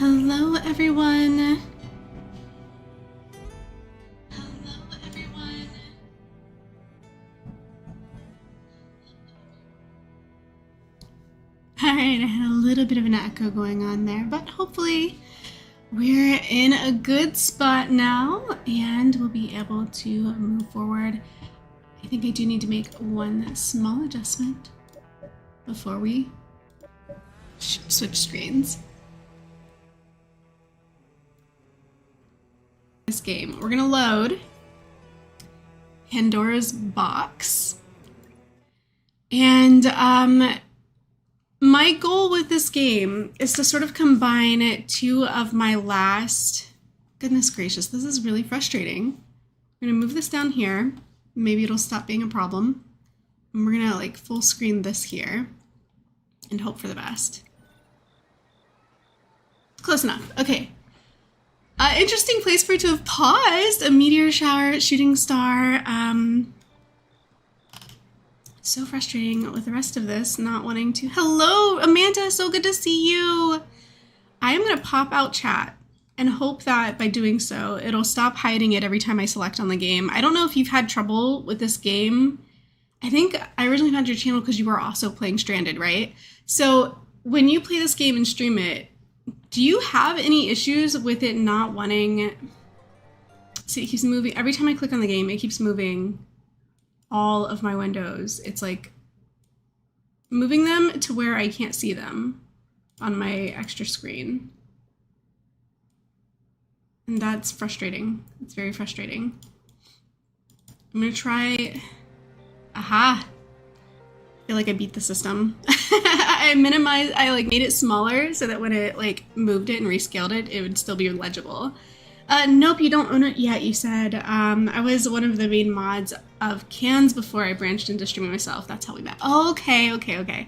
Hello, everyone. All right, I had a little bit of an echo going on there, but hopefully we're in a good spot now and we'll be able to move forward. I think I do need to make one small adjustment before we switch screens. This game, we're gonna load Pandora's box, and my goal with this game is to sort of combine two of my last, goodness gracious, this is really frustrating. I'm gonna move this down here. Maybe it'll stop being a problem. And we're gonna like full screen this here and hope for the best. Close enough, okay. Interesting place for it to have paused. A meteor shower, shooting star. So frustrating with the rest of this, not wanting to. Hello, Amanda, so good to see you. I am gonna pop out chat and hope that by doing so, it'll stop hiding it every time I select on the game. I don't know if you've had trouble with this game. I think I originally found your channel because you were also playing Stranded, right? So when you play this game and stream it, do you have any issues with it not wanting, see, it keeps moving, every time I click on the game, it keeps moving all of my windows. It's like moving them to where I can't see them on my extra screen. And that's frustrating. It's very frustrating. I'm gonna try, aha. I feel like I beat the system. I made it smaller so that when it like moved it and rescaled it, it would still be legible. Nope, you don't own it yet, you said. I was one of the main mods of Cans before I branched into streaming myself. That's how we met. Okay.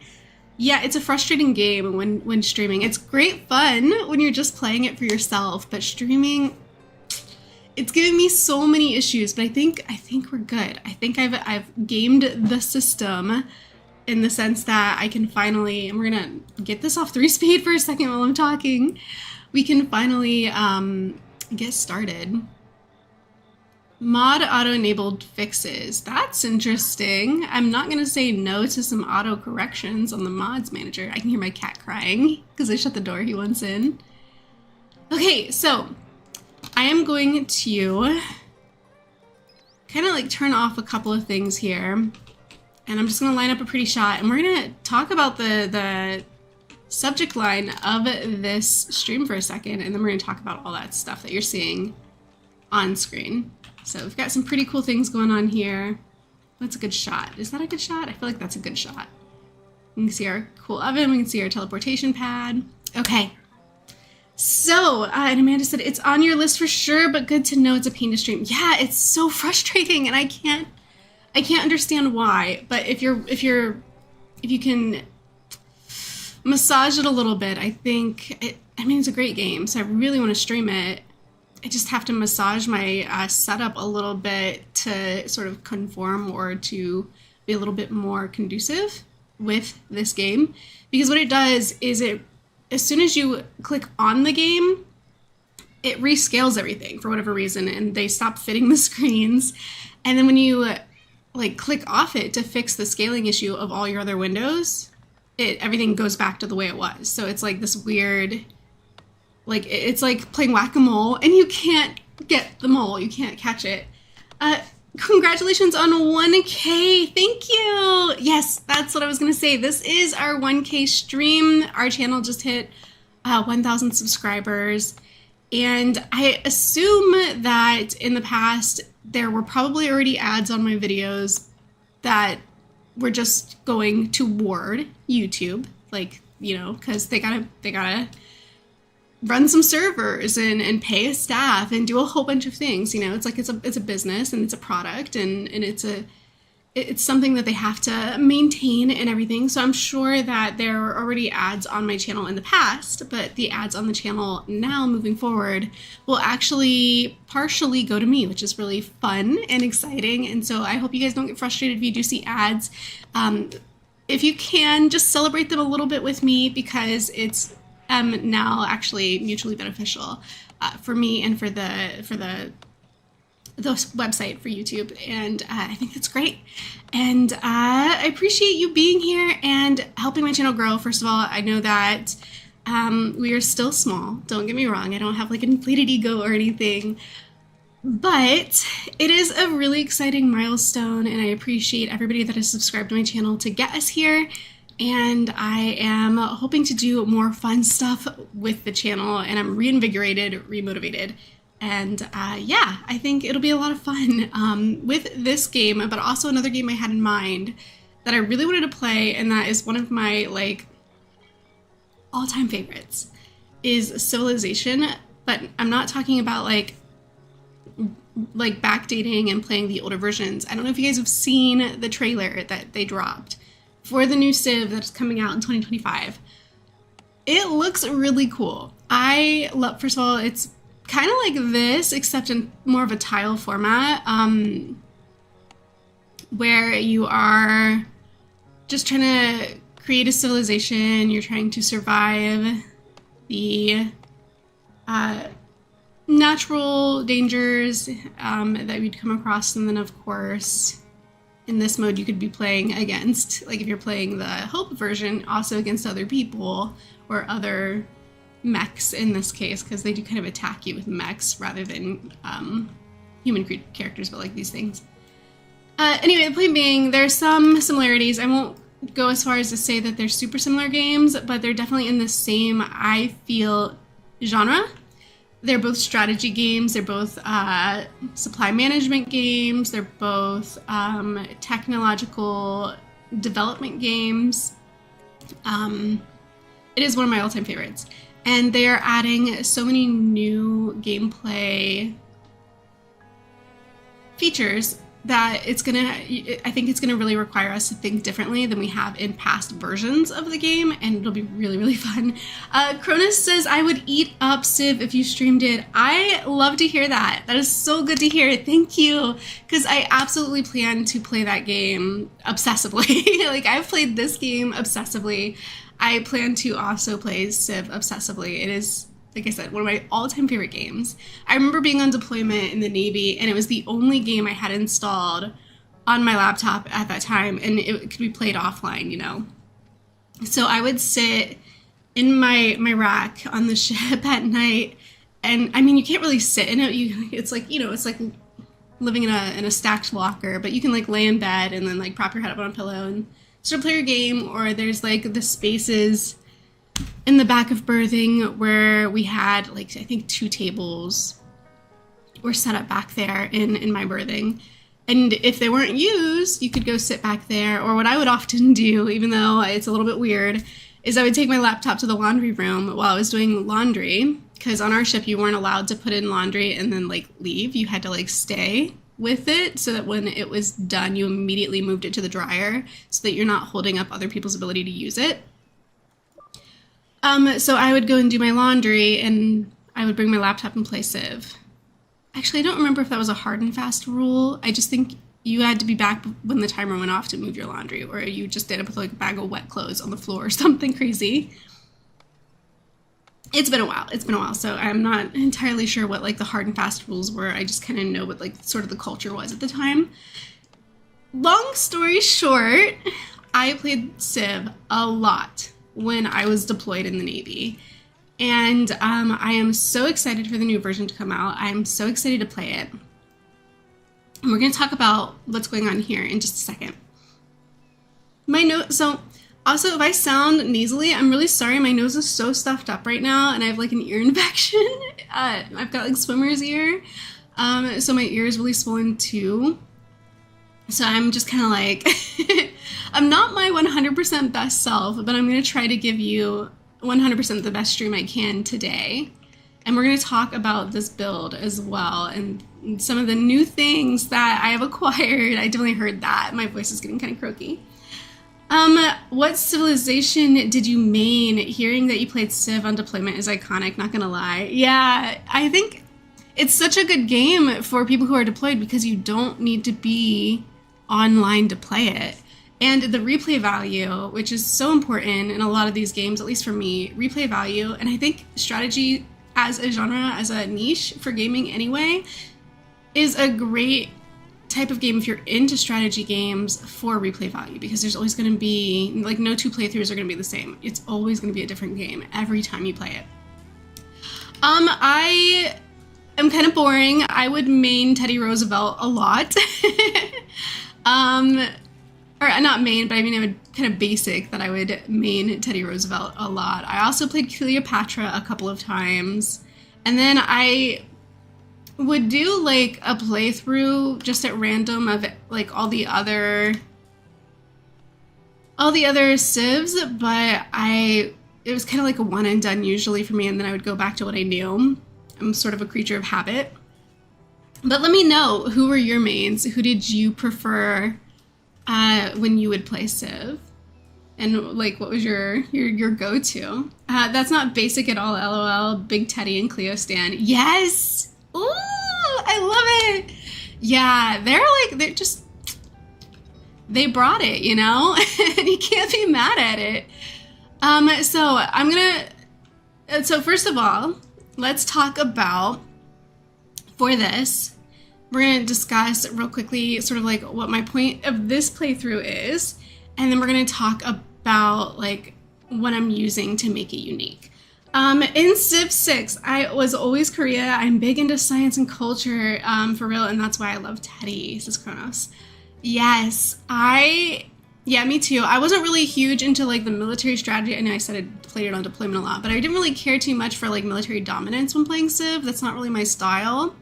Yeah, it's a frustrating game when streaming. It's great fun when you're just playing it for yourself, but streaming, it's giving me so many issues, but I think we're good. I think I've gamed the system in the sense that I can finally, and we're gonna get this off 3 speed for a second while I'm talking. We can finally get started. Mod auto-enabled fixes. That's interesting. I'm not gonna say no to some auto corrections on the mods manager. I can hear my cat crying because I shut the door, he wants in. Okay, so I am going to kind of like turn off a couple of things here. And I'm just gonna line up a pretty shot and we're gonna talk about the subject line of this stream for a second, and then we're gonna talk about all that stuff that you're seeing on screen. So we've got some pretty cool things going on here. What's a good shot? Is that a good shot? I feel like that's a good shot. We can see our cool oven, we can see our teleportation pad. Okay. So, and Amanda said, it's on your list for sure, but good to know it's a pain to stream. Yeah, it's so frustrating and I can't understand why, but if you can massage it a little bit, I mean, it's a great game, so I really want to stream it. I just have to massage my setup a little bit to sort of conform or to be a little bit more conducive with this game. Because what it does is as soon as you click on the game, it rescales everything for whatever reason, and they stop fitting the screens. And then when you like click off it to fix the scaling issue of all your other windows, everything goes back to the way it was. So it's like this weird, like it's like playing whack-a-mole and you can't get the mole, you can't catch it. Congratulations on 1K, thank you. Yes, that's what I was gonna say. This is our 1K stream. Our channel just hit 1,000 subscribers. And I assume that in the past, there were probably already ads on my videos that were just going toward YouTube, like, you know, because they gotta run some servers and pay a staff and do a whole bunch of things. You know, it's like it's a business and it's a product and it's something that they have to maintain and everything. So I'm sure that there are already ads on my channel in the past, but the ads on the channel now moving forward will actually partially go to me, which is really fun and exciting. And so I hope you guys don't get frustrated if you do see ads. If you can, just celebrate them a little bit with me, because it's now actually mutually beneficial for me and for the website for YouTube, and I think that's great. And I appreciate you being here and helping my channel grow. First of all, I know that we are still small. Don't get me wrong. I don't have like an inflated ego or anything, but it is a really exciting milestone, and I appreciate everybody that has subscribed to my channel to get us here. And I am hoping to do more fun stuff with the channel, and I'm reinvigorated, remotivated. And yeah, I think it'll be a lot of fun with this game, but also another game I had in mind that I really wanted to play, and that is one of my like all-time favorites, is Civilization. But I'm not talking about like backdating and playing the older versions. I don't know if you guys have seen the trailer that they dropped for the new Civ that's coming out in 2025. It looks really cool. I love, first of all, it's kind of like this, except in more of a tile format, where you are just trying to create a civilization. You're trying to survive the natural dangers that you'd come across, and then of course in this mode you could be playing against, like if you're playing the Hope version, also against other people or other mechs in this case, because they do kind of attack you with mechs rather than human characters, but like these things. Anyway, the point being, there's some similarities. I won't go as far as to say that they're super similar games, but they're definitely in the same, I feel, genre. They're both strategy games, they're both supply management games, they're both technological development games. It is one of my all-time favorites. And they are adding so many new gameplay features that I think it's gonna really require us to think differently than we have in past versions of the game, and it'll be really, really fun. Cronus says, I would eat up Civ if you streamed it. I love to hear that. That is so good to hear. Thank you, because I absolutely plan to play that game obsessively. Like, I've played this game obsessively. I plan to also play Civ obsessively. It is, like I said, one of my all-time favorite games. I remember being on deployment in the Navy, and it was the only game I had installed on my laptop at that time, and it could be played offline, you know. So I would sit in my rack on the ship at night, and I mean, you can't really sit in it. It's like, you know, it's like living in a stacked locker, but you can like lay in bed and then like prop your head up on a pillow and sort of play your game. Or there's like the spaces in the back of berthing where we had like, I think 2 tables were set up back there in my berthing. And if they weren't used, you could go sit back there. Or what I would often do, even though it's a little bit weird, is I would take my laptop to the laundry room while I was doing laundry. Because on our ship, you weren't allowed to put in laundry and then like leave. You had to like stay with it so that when it was done, you immediately moved it to the dryer so that you're not holding up other people's ability to use it. So I would go and do my laundry, and I would bring my laptop and play Civ. Actually, I don't remember if that was a hard and fast rule. I just think you had to be back when the timer went off to move your laundry, or you just ended up with like a bag of wet clothes on the floor or something crazy. It's been a while, so I'm not entirely sure what like the hard and fast rules were. I just kind of know what like sort of the culture was at the time. Long story short, I played Civ a lot when I was deployed in the Navy. And I am so excited for the new version to come out. I'm so excited to play it. And we're going to talk about what's going on here in just a second. So also, if I sound nasally, I'm really sorry. My nose is so stuffed up right now, and I have like an ear infection. I've got like swimmer's ear. So my ear is really swollen too. So I'm just kind of like, I'm not my 100% best self, but I'm going to try to give you 100% the best stream I can today. And we're going to talk about this build as well, and some of the new things that I have acquired. I definitely heard that. My voice is getting kind of croaky. What civilization did you main? Hearing that you played Civ on deployment is iconic, not gonna lie. Yeah, I think it's such a good game for people who are deployed because you don't need to be online to play it. And the replay value, which is so important in a lot of these games, at least for me, replay value. And I think strategy as a genre, as a niche for gaming anyway, is a great type of game if you're into strategy games for replay value, because there's always going to be, like, no two playthroughs are going to be the same. It's always going to be a different game every time you play it. I am kind of boring. I would main Teddy Roosevelt a lot. Or not main, but I mean I would kind of basic that I would main Teddy Roosevelt a lot. I also played Cleopatra a couple of times. And then I would do like a playthrough just at random of like all the other civs, but it was kind of like a one and done usually for me, and then I would go back to what I knew. I'm sort of a creature of habit. But let me know, who were your mains? Who did you prefer when you would play Civ? And like, what was your go-to? That's not basic at all, LOL. Big Teddy and Cleo stan. Yes! Ooh, I love it! Yeah, they brought it, you know? And you can't be mad at it. So first of all, let's talk about, for this, we're going to discuss real quickly sort of like what my point of this playthrough is, and then we're going to talk about like what I'm using to make it unique. In Civ 6, I was always Korea. I'm big into science and culture, for real, and that's why I love Teddy, says Kronos. Yes, yeah, me too. I wasn't really huge into like the military strategy. I know I said I played it on deployment a lot, but I didn't really care too much for like military dominance when playing Civ. That's not really my style.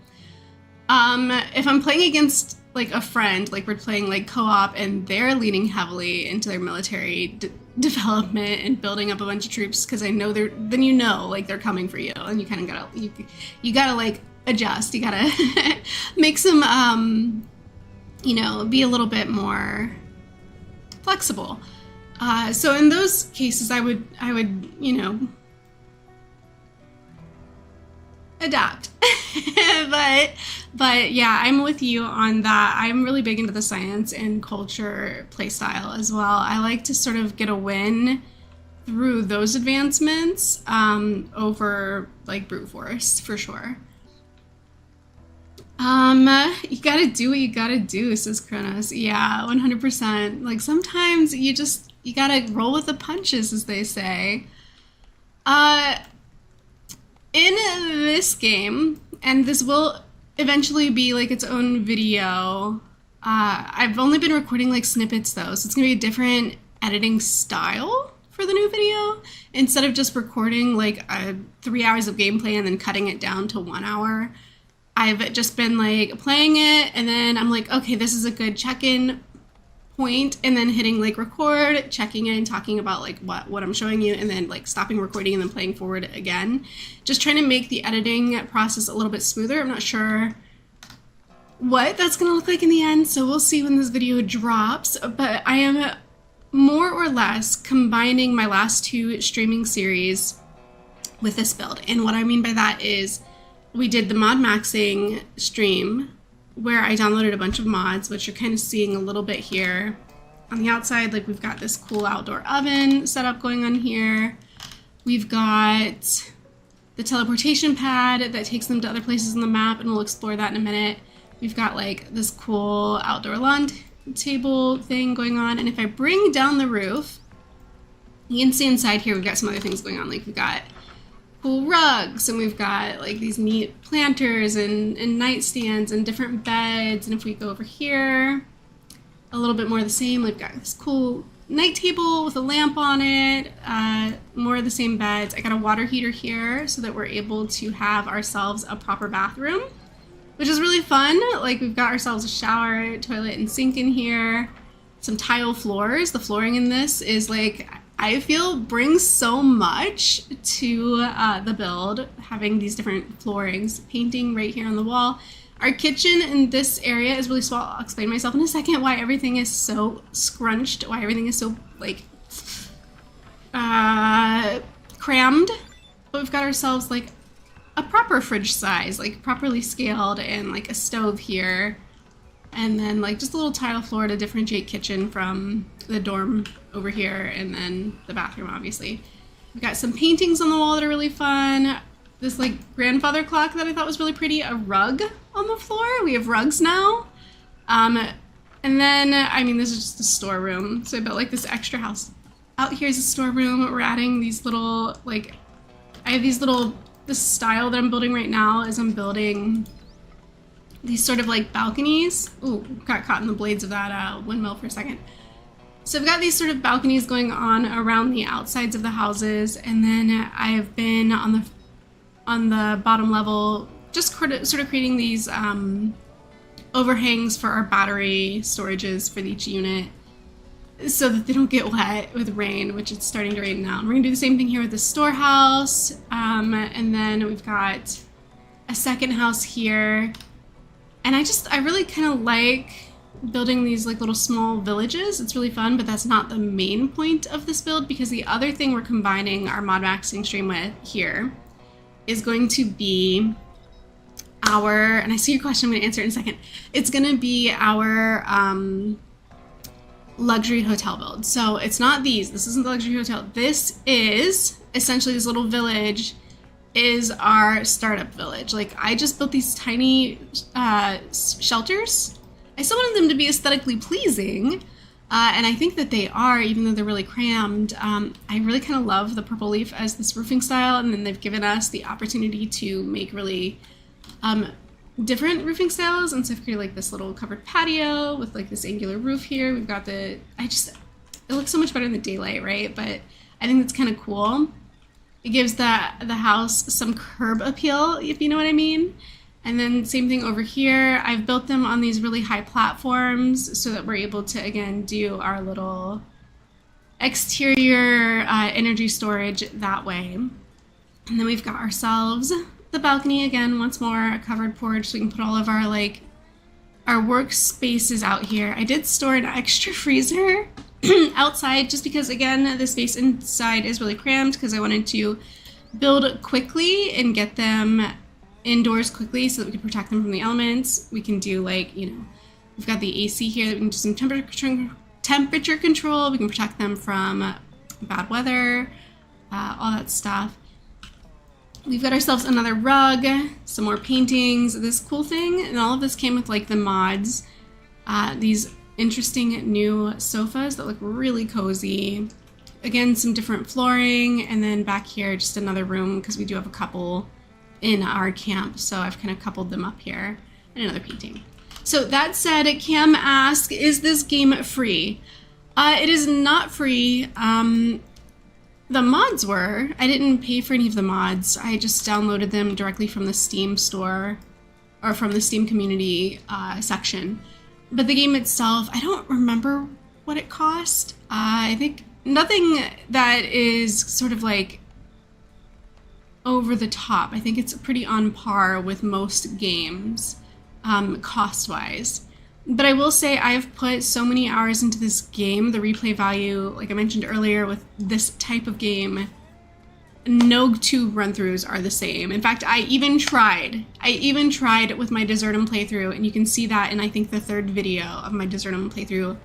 If I'm playing against like a friend, like we're playing like co-op and they're leaning heavily into their military development and building up a bunch of troops, because I know then you know like they're coming for you, and you kind of gotta you gotta like adjust. You gotta make some you know, be a little bit more flexible. So in those cases, I would you know, adapt. but yeah, I'm with you on that. I'm really big into the science and culture playstyle as well. I like to sort of get a win through those advancements over like brute force, for sure. You gotta do what you gotta do, says Kronos. Yeah, 100%. Like sometimes you gotta roll with the punches, as they say. In this game, and this will eventually be like its own video, I've only been recording like snippets though, so it's gonna be a different editing style for the new video. Instead of just recording like 3 hours of gameplay and then cutting it down to 1 hour, I've just been like playing it, and then I'm like, okay, this is a good check-in point, and then hitting like record, checking in, talking about like what I'm showing you, and then like stopping recording and then playing forward again. Just trying to make the editing process a little bit smoother. I'm not sure what that's gonna look like in the end, so we'll see when this video drops, but I am more or less combining my last 2 streaming series with this build. And what I mean by that is we did the mod maxing stream where I downloaded a bunch of mods, which you're kind of seeing a little bit here. On the outside, like we've got this cool outdoor oven setup going on here. We've got the teleportation pad that takes them to other places on the map, and we'll explore that in a minute. We've got like this cool outdoor lawn table thing going on, and if I bring down the roof, you can see inside here we've got some other things going on. Like we've got cool rugs, and we've got like these neat planters and nightstands and different beds. And if we go over here, a little bit more of the same, we've got this cool night table with a lamp on it, more of the same beds. I got a water heater here so that we're able to have ourselves a proper bathroom, which is really fun. Like we've got ourselves a shower, toilet, and sink in here. Some tile floors. The flooring in this is like, I feel brings so much to the build, having these different floorings, painting right here on the wall. Our kitchen in this area is really small. I'll explain myself in a second why everything is so scrunched, why everything is so like crammed. But we've got ourselves like a proper fridge size, like properly scaled, and like a stove here. And then like just a little tile floor to differentiate kitchen from the dorm over here, and then the bathroom, obviously. We've got some paintings on the wall that are really fun. This like grandfather clock that I thought was really pretty. A rug on the floor. We have rugs now. And then, I mean, this is just a storeroom. So I built like this extra house. Out here is a storeroom. We're adding these little, like, I have these little, this style that I'm building right now is I'm building these sort of like balconies. Ooh, got caught in the blades of that windmill for a second. So I've got these sort of balconies going on around the outsides of the houses. And then I have been on the bottom level, just sort of creating these overhangs for our battery storages for each unit so that they don't get wet with rain, which it's starting to rain now. And we're gonna do the same thing here with the storehouse. And then we've got a second house here. And I really kind of like building these like little small villages. It's really fun, but that's not the main point of this build, because the other thing we're combining our mod maxing stream with here is going to be our, and I see your question, I'm going to answer it in a second. It's going to be our luxury hotel build. So it's not these. This isn't the luxury hotel. This is essentially, this little village is our startup village. Like, I just built these tiny shelters. I still wanted them to be aesthetically pleasing, and I think that they are, even though they're really crammed. I really kind of love the purple leaf as this roofing style, and then they've given us the opportunity to make really different roofing styles, and so I've created like this little covered patio with like this angular roof here. We've got it looks so much better in the daylight, right? But I think that's kind of cool. It gives the house some curb appeal, if you know what I mean. And then same thing over here. I've built them on these really high platforms so that we're able to, again, do our little exterior energy storage that way. And then we've got ourselves the balcony again, once more, a covered porch, so we can put all of our like our workspaces out here. I did store an extra freezer outside just because, again, the space inside is really crammed, because I wanted to build quickly and get them indoors quickly so that we could protect them from the elements. We can do like, you know, we've got the AC here that we can do some temperature control. We can protect them from bad weather, all that stuff. We've got ourselves another rug, some more paintings, this cool thing, and all of this came with like the mods. These interesting new sofas that look really cozy. Again, some different flooring, and then back here just another room because we do have a couple in our camp, so I've kind of coupled them up here, and another painting. So that said, Cam asked, is this game free? It is not free. The mods were. I didn't pay for any of the mods. I just downloaded them directly from the Steam store, or from the Steam community section. But the game itself, I don't remember what it cost. I think nothing that is sort of like over the top. I think it's pretty on par with most games, cost-wise. But I will say I've put so many hours into this game. The replay value, like I mentioned earlier, with this type of game, no two run-throughs are the same. In fact, I even tried with my Desertum playthrough, and you can see that in, I think, the third video of my Desertum playthrough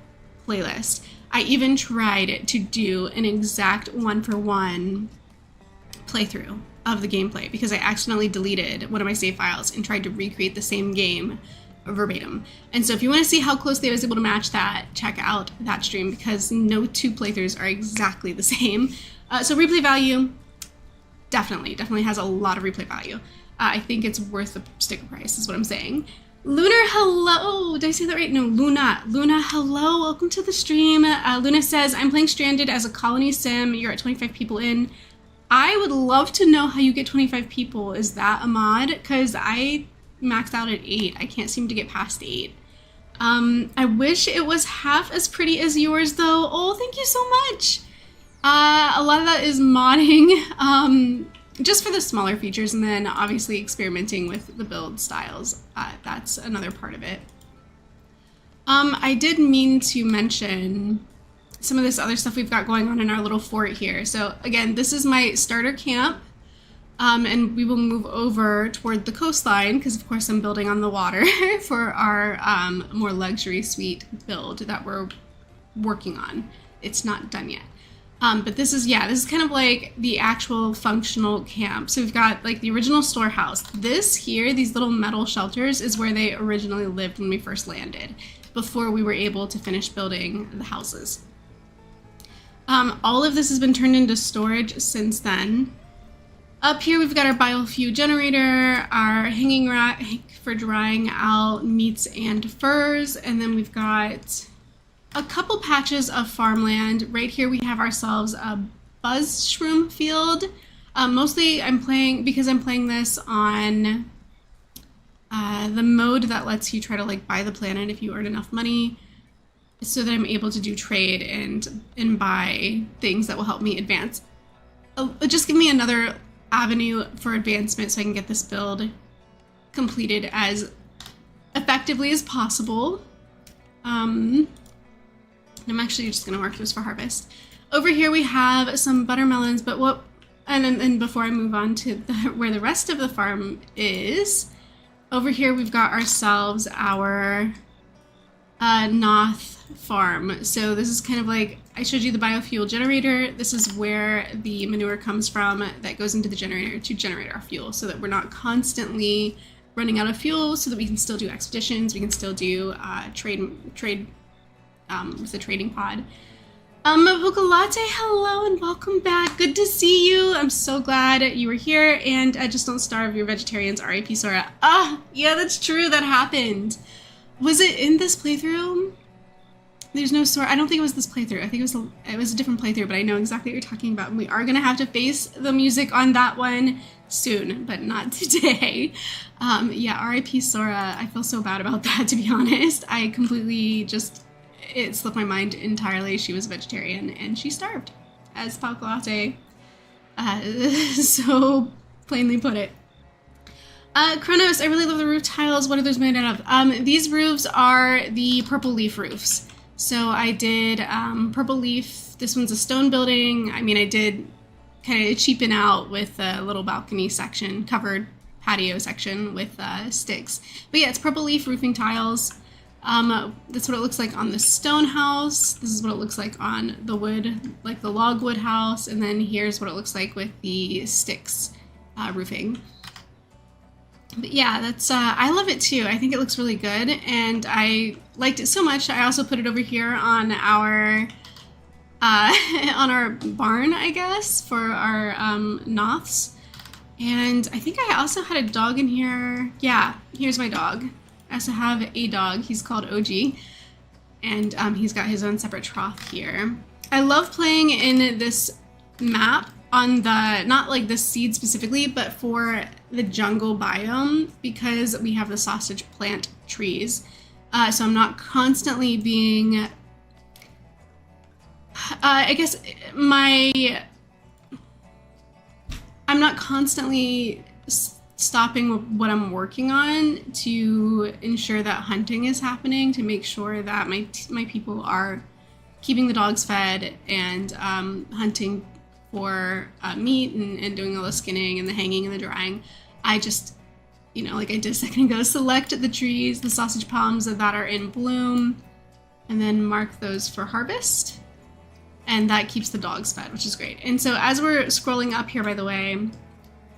playlist. I even tried to do an exact one-for-one playthrough of the gameplay because I accidentally deleted one of my save files and tried to recreate the same game verbatim. And so if you want to see how closely I was able to match that, check out that stream, because no two playthroughs are exactly the same. So replay value definitely has a lot of replay value. I think it's worth the sticker price is what I'm saying. Lunar, hello! Did I say that right? No, Luna, hello, welcome to the stream. Luna says, I'm playing Stranded as a colony sim. You're at 25 people in. I would love to know how you get 25 people. Is that a mod? Because I maxed out at 8. I can't seem to get past 8. I wish it was half as pretty as yours though. Oh, thank you so much. A lot of that is modding, just for the smaller features, and then obviously experimenting with the build styles. That's another part of it. I did mean to mention some of this other stuff we've got going on in our little fort here. So again, this is my starter camp And we will move over toward the coastline because, of course, I'm building on the water for our more luxury suite build that we're working on. It's not done yet. But this is kind of like the actual functional camp. So we've got like the original storehouse. This here, these little metal shelters, is where they originally lived when we first landed, before we were able to finish building the houses. All of this has been turned into storage since then. Up here we've got our biofuel generator, our hanging rack for drying out meats and furs, and then we've got a couple patches of farmland. Right here we have ourselves a buzzshroom field. Mostly I'm playing this on the mode that lets you try to like buy the planet if you earn enough money, so that I'm able to do trade and buy things that will help me advance. Just give me another avenue for advancement so I can get this build completed as effectively as possible. I'm actually just gonna mark those for harvest. Over here we have some buttermelons, but and before I move on to where the rest of the farm is, over here we've got ourselves our Noth farm. So this is kind of like, I showed you the biofuel generator. This is where the manure comes from that goes into the generator to generate our fuel, so that we're not constantly running out of fuel, so that we can still do expeditions, we can still do trade with the trading pod. Mocha Latte, hello and welcome back. Good to see you. I'm so glad you were here, and just don't starve your vegetarians, R.I.P. Sora. Yeah, that's true, that happened. Was it in this playthrough? There's no Sora. I don't think it was this playthrough. I think it was a different playthrough, but I know exactly what you're talking about. And we are gonna have to face the music on that one soon, but not today. Yeah, R.I.P. Sora. I feel so bad about that, to be honest. I completely it slipped my mind entirely. She was a vegetarian and she starved, as Mocha Latte so plainly put it. Kronos, I really love the roof tiles. What are those made out of? These roofs are the purple leaf roofs. So I did purple leaf. This one's a stone building. I mean, I did kind of cheapen out with a little balcony section, covered patio section with sticks. But yeah, it's purple leaf roofing tiles. That's what it looks like on the stone house. This is what it looks like on the wood, like the log wood house. And then here's what it looks like with the sticks roofing. But yeah, that's I love it too. I think it looks really good, and I liked it so much. I also put it over here on our on our barn, I guess, for our Noths. And I think I also had a dog in here. Yeah, here's my dog. I also have a dog. He's called OG, and he's got his own separate trough here. I love playing in this map on the, not like the seed specifically, but for the jungle biome, because we have the sausage plant trees. So I'm not constantly being, I guess I'm not constantly stopping what I'm working on to ensure that hunting is happening, to make sure that my people are keeping the dogs fed and hunting for meat and doing all the skinning and the hanging and the drying. I just, like I did a second ago, select the trees, the sausage palms that are in bloom, and then mark those for harvest. And that keeps the dogs fed, which is great. And so as we're scrolling up here, by the way,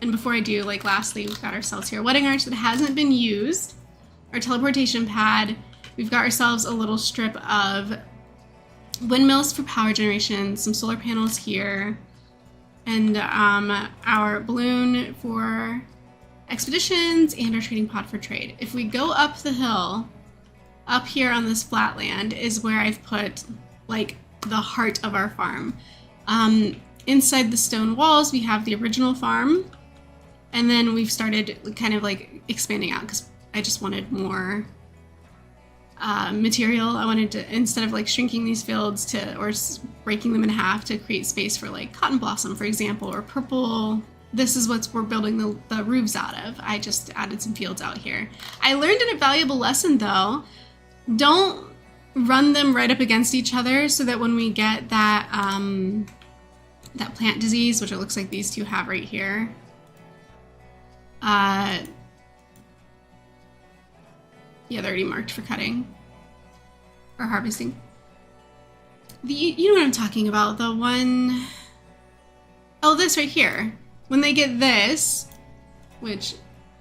and before I do, like lastly, we've got ourselves here a wedding arch that hasn't been used, our teleportation pad, we've got ourselves a little strip of windmills for power generation, some solar panels here, and our balloon for expeditions, and our trading pod for trade. If we go up the hill, up here on this flat land is where I've put like the heart of our farm. Inside the stone walls, we have the original farm, and then we've started kind of like expanding out because I just wanted more material. I wanted to, instead of like shrinking these fields or breaking them in half to create space for like cotton blossom, for example, or purple. This is what we're building the roofs out of. I just added some fields out here. I learned a valuable lesson though. Don't run them right up against each other, so that when we get that that plant disease, which it looks like these two have right here, Yeah, they're already marked for cutting or harvesting. You know what I'm talking about, the one, oh, this right here. When they get this, which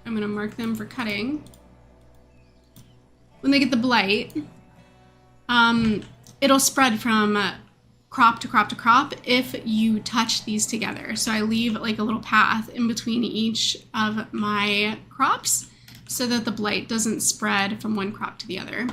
I'm gonna mark them for cutting. When they get the blight, it'll spread from crop to crop to crop if you touch these together. So I leave like a little path in between each of my crops so that the blight doesn't spread from one crop to the other.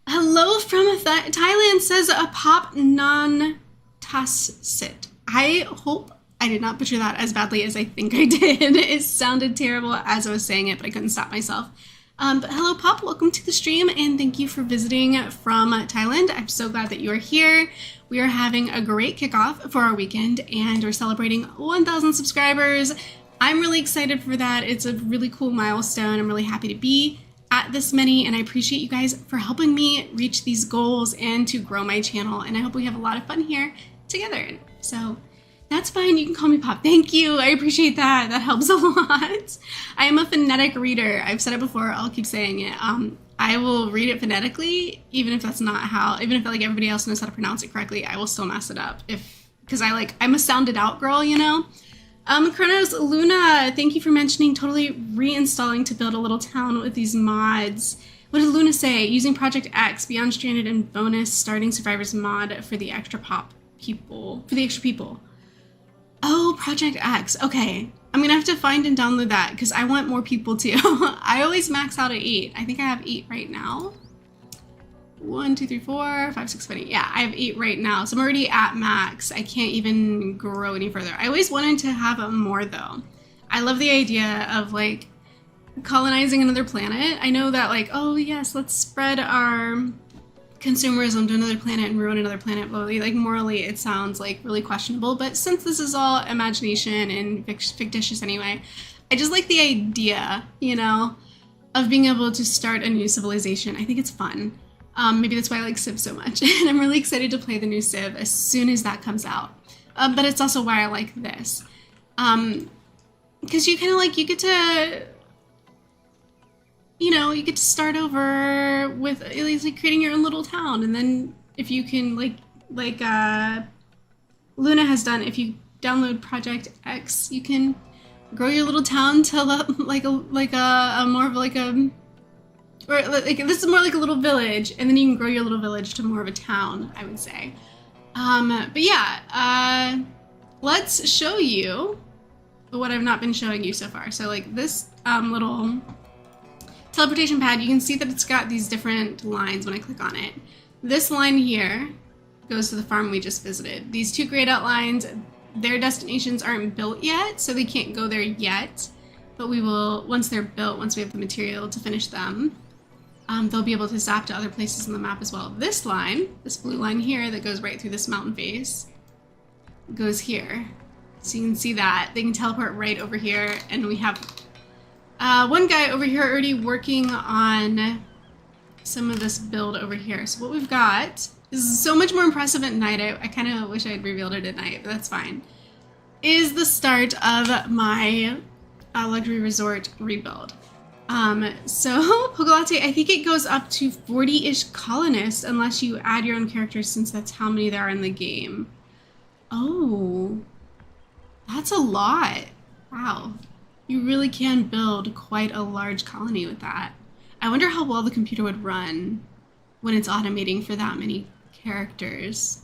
Hello from Thailand, says a pop non tassit. I hope I did not butcher that as badly as I think I did. It sounded terrible as I was saying it, but I couldn't stop myself. But hello, Pop. Welcome to the stream, and thank you for visiting from Thailand. I'm so glad that you are here. We are having a great kickoff for our weekend, and we're celebrating 1,000 subscribers. I'm really excited for that. It's a really cool milestone. I'm really happy to be at this many, and I appreciate you guys for helping me reach these goals and to grow my channel, and I hope we have a lot of fun here together. So that's fine. You can call me Pop. Thank you. I appreciate that. That helps a lot. I am a phonetic reader. I've said it before. I'll keep saying it. I will read it phonetically, even if that's not how, even if like everybody else knows how to pronounce it correctly, I will still mess it up because I'm a sounded out girl, you know? Chronos, Luna, thank you for mentioning totally reinstalling to build a little town with these mods. What did Luna say? Using Project X, Beyond Stranded, and bonus starting survivors mod for the extra people. Oh, Project X. Okay. I'm going to have to find and download that because I want more people too. I always max out at 8. I think I have 8 right now. 1, 2, 3, 4, 5, 6, 7, 8. Yeah, I have 8 right now. So I'm already at max. I can't even grow any further. I always wanted to have more though. I love the idea of like colonizing another planet. I know that like, oh yes, let's spread our consumerism to another planet and ruin another planet. Like morally, it sounds like really questionable. But since this is all imagination and fictitious anyway, I just like the idea, you know, of being able to start a new civilization. I think it's fun. Maybe that's why I like Civ so much. And I'm really excited to play the new Civ as soon as that comes out. But it's also why I like this. Because you kind of like, you get to start over with at least like creating your own little town. And then if you can like Luna has done, if you download Project X, you can grow your little town to this is more like a little village, and then you can grow your little village to more of a town, I would say. But yeah, let's show you what I've not been showing you so far. So like this little teleportation pad, you can see that it's got these different lines when I click on it. This line here goes to the farm we just visited. These 2 grayed out lines, their destinations aren't built yet, so they can't go there yet. But we will, once they're built, once we have the material to finish them, they'll be able to zap to other places on the map as well. This line, this blue line here that goes right through this mountain face, goes here. So you can see that. They can teleport right over here, and we have one guy over here already working on some of this build over here. So what we've got is so much more impressive at night. I kind of wish I had revealed it at night, but that's fine. Is the start of my luxury resort rebuild. So Pogolate, I think it goes up to 40-ish colonists unless you add your own characters, since that's how many there are in the game. Oh, that's a lot. Wow. You really can build quite a large colony with that. I wonder how well the computer would run when it's automating for that many characters.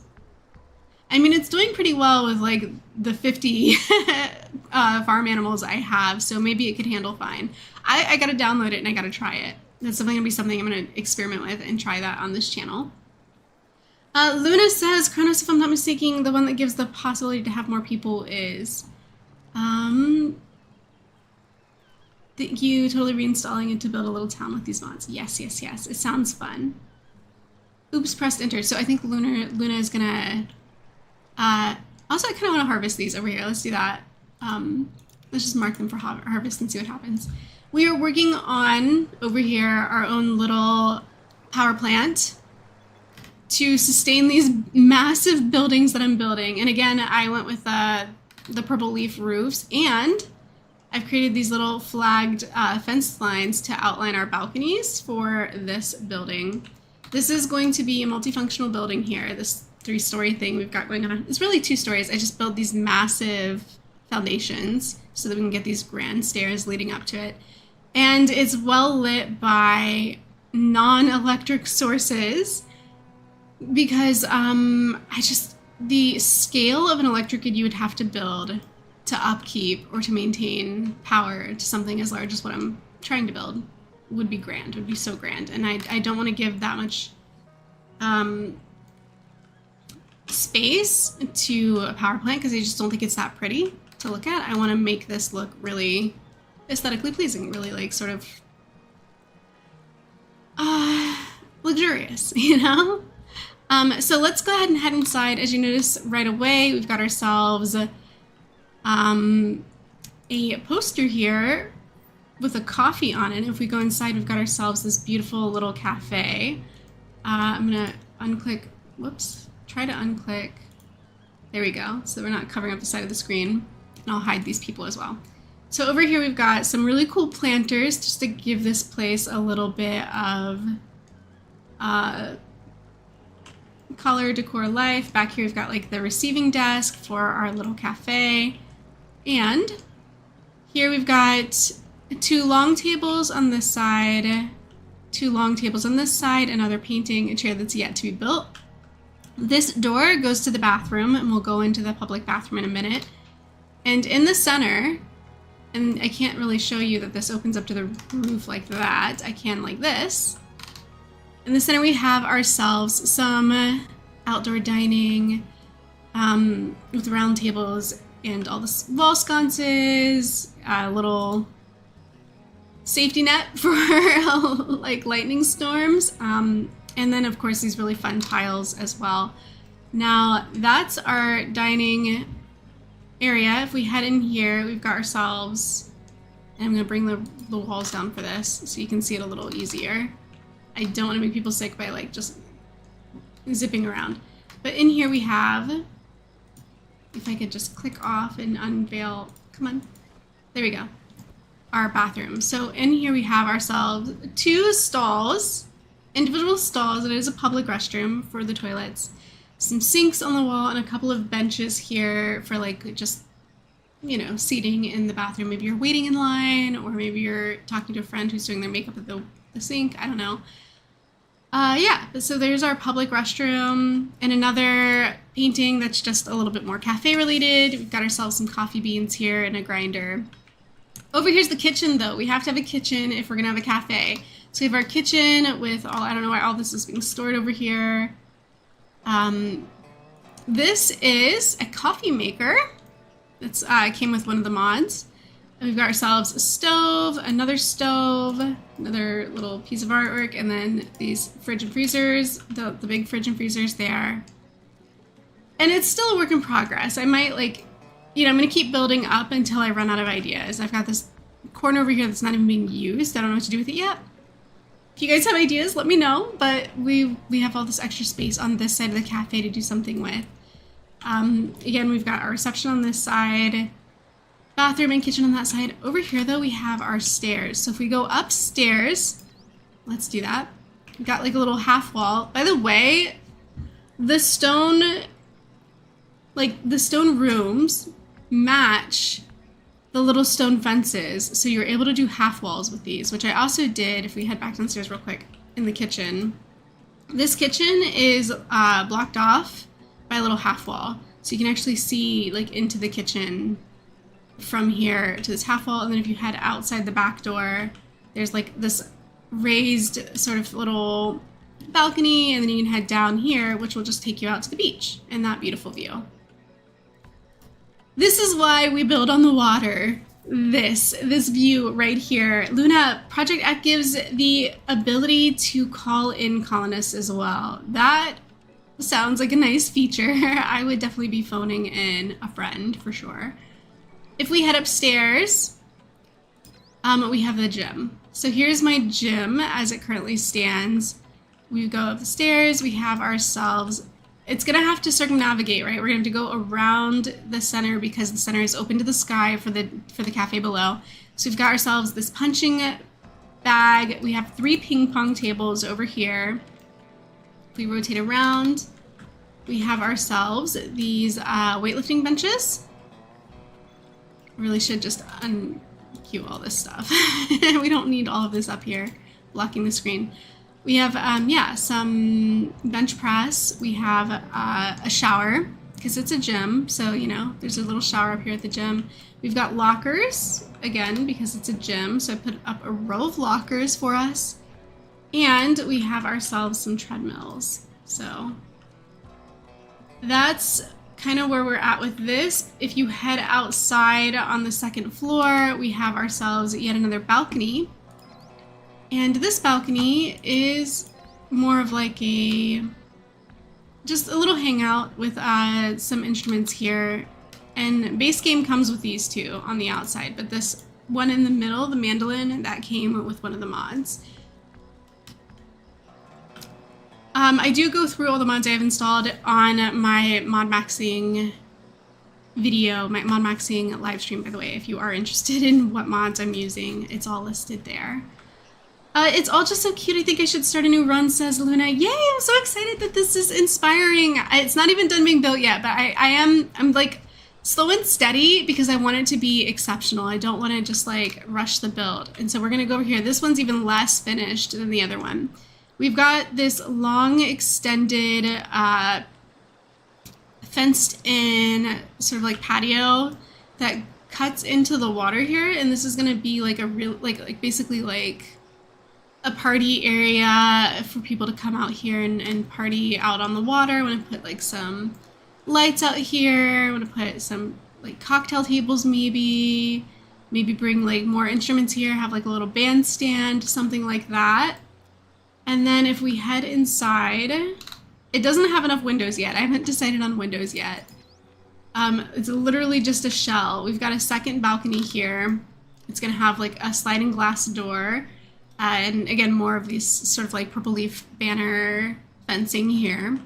I mean, it's doing pretty well with like the 50 farm animals I have, so maybe it could handle fine. I gotta download it and I gotta try it. That's definitely gonna be something I'm gonna experiment with and try that on this channel. Luna says, Kronos, if I'm not mistaken, the one that gives the possibility to have more people is... Thank you, totally reinstalling it to build a little town with these mods. Yes, yes, yes. It sounds fun. Oops, pressed enter. So I think Luna is gonna... also, I kind of want to harvest these over here. Let's do that. Let's just mark them for harvest and see what happens. We are working on, over here, our own little power plant to sustain these massive buildings that I'm building. And again, I went with the purple leaf roofs, and I've created these little flagged fence lines to outline our balconies for this building. This is going to be a multifunctional building here. This 3-story thing we've got going on. It's really 2 stories. I just built these massive foundations so that we can get these grand stairs leading up to it. And it's well lit by non-electric sources because the scale of an electric grid you would have to build to upkeep or to maintain power to something as large as what I'm trying to build would be grand, would be so grand. And I don't want to give that much space to a power plant because I just don't think it's that pretty to look at. I want to make this look really aesthetically pleasing, really like sort of luxurious, you know? So let's go ahead and head inside. As you notice right away, we've got ourselves a poster here with a coffee on it. If we go inside, we've got ourselves this beautiful little cafe. I'm gonna unclick, whoops, try to unclick. There we go, so we're not covering up the side of the screen. And I'll hide these people as well. So over here we've got some really cool planters just to give this place a little bit of color, decor, life. Back here we've got like the receiving desk for our little cafe. And here we've got 2 long tables on this side, 2 long tables on this side, another painting, a chair that's yet to be built. This door goes to the bathroom, and we'll go into the public bathroom in a minute. And in the center, and I can't really show you that this opens up to the roof like that, I can like this. In the center we have ourselves some outdoor dining with round tables and all the wall sconces, a little safety net for like lightning storms, and then of course these really fun tiles as well. Now that's our dining area. If we head in here, we've got ourselves, and I'm going to bring the walls down for this so you can see it a little easier. I don't want to make people sick by like just zipping around. But in here we have, if I could just click off and unveil, come on, there we go, our bathroom. So in here we have ourselves 2 stalls, individual stalls. It is a public restroom for the toilets. Some sinks on the wall and a couple of benches here for like just, you know, seating in the bathroom. Maybe you're waiting in line, or maybe you're talking to a friend who's doing their makeup at the sink. I don't know. Yeah, so there's our public restroom and another painting that's just a little bit more cafe related. We've got ourselves some coffee beans here and a grinder. Over here's the kitchen though. We have to have a kitchen if we're gonna have a cafe. So we have our kitchen with all, I don't know why all this is being stored over here. This is a coffee maker. It's came with one of the mods. And we've got ourselves a stove, another little piece of artwork, and then these fridge and freezers, the big fridge and freezers there. And it's still a work in progress. I might like, you know, I'm gonna keep building up until I run out of ideas. I've got this corner over here that's not even being used. I don't know what to do with it yet. If you guys have ideas, let me know, but we have all this extra space on this side of the cafe to do something with. Again, we've got our reception on this side, bathroom and kitchen on that side. Over here, though, we have our stairs. So if we go upstairs, let's do that. We've got like a little half wall. By the way, the stone rooms match the little stone fences, so you're able to do half walls with these, which I also did. If we head back downstairs real quick, in the kitchen. This kitchen is blocked off by a little half wall, so you can actually see like into the kitchen from here to this half wall. And then if you head outside the back door, there's like this raised sort of little balcony, and then you can head down here, which will just take you out to the beach and that beautiful view. This is why we build on the water. This view right here. Luna, Project F gives the ability to call in colonists as well. That sounds like a nice feature. I would definitely be phoning in a friend for sure. If we head upstairs, we have the gym. So here's my gym as it currently stands. We go up the stairs, we have ourselves it's gonna have to circumnavigate, right? We're gonna have to go around the center because the center is open to the sky for the cafe below. So we've got ourselves this punching bag. We have 3 ping pong tables over here. If we rotate around, we have ourselves these weightlifting benches. Really should just unqueue all this stuff. We don't need all of this up here blocking the screen. We have, some bench press. We have a shower because it's a gym. So, you know, there's a little shower up here at the gym. We've got lockers, again, because it's a gym. So I put up a row of lockers for us. And we have ourselves some treadmills. So that's kind of where we're at with this. If you head outside on the 2nd floor, we have ourselves yet another balcony. And this balcony is more of like just a little hangout with some instruments here. And base game comes with these 2 on the outside, but this one in the middle, the mandolin, that came with one of the mods. I do go through all the mods I have installed on my mod maxing video, my mod maxing live stream, by the way. If you are interested in what mods I'm using, it's all listed there. It's all just so cute. I think I should start a new run, says Luna. Yay, I'm so excited that this is inspiring. It's not even done being built yet, but I'm like slow and steady because I want it to be exceptional. I don't want to just like rush the build. And so we're going to go over here. This one's even less finished than the other one. We've got this long extended fenced in sort of like patio that cuts into the water here. And this is going to be like a real, like basically like a party area for people to come out here and party out on the water. I want to put like some lights out here. I want to put some like cocktail tables, maybe bring like more instruments here, have like a little bandstand, something like that. And then if we head inside, it doesn't have enough windows yet. I haven't decided on windows yet. It's literally just a shell. We've got a 2nd balcony here. It's gonna have like a sliding glass door. And again, more of these sort of like purple leaf banner fencing here.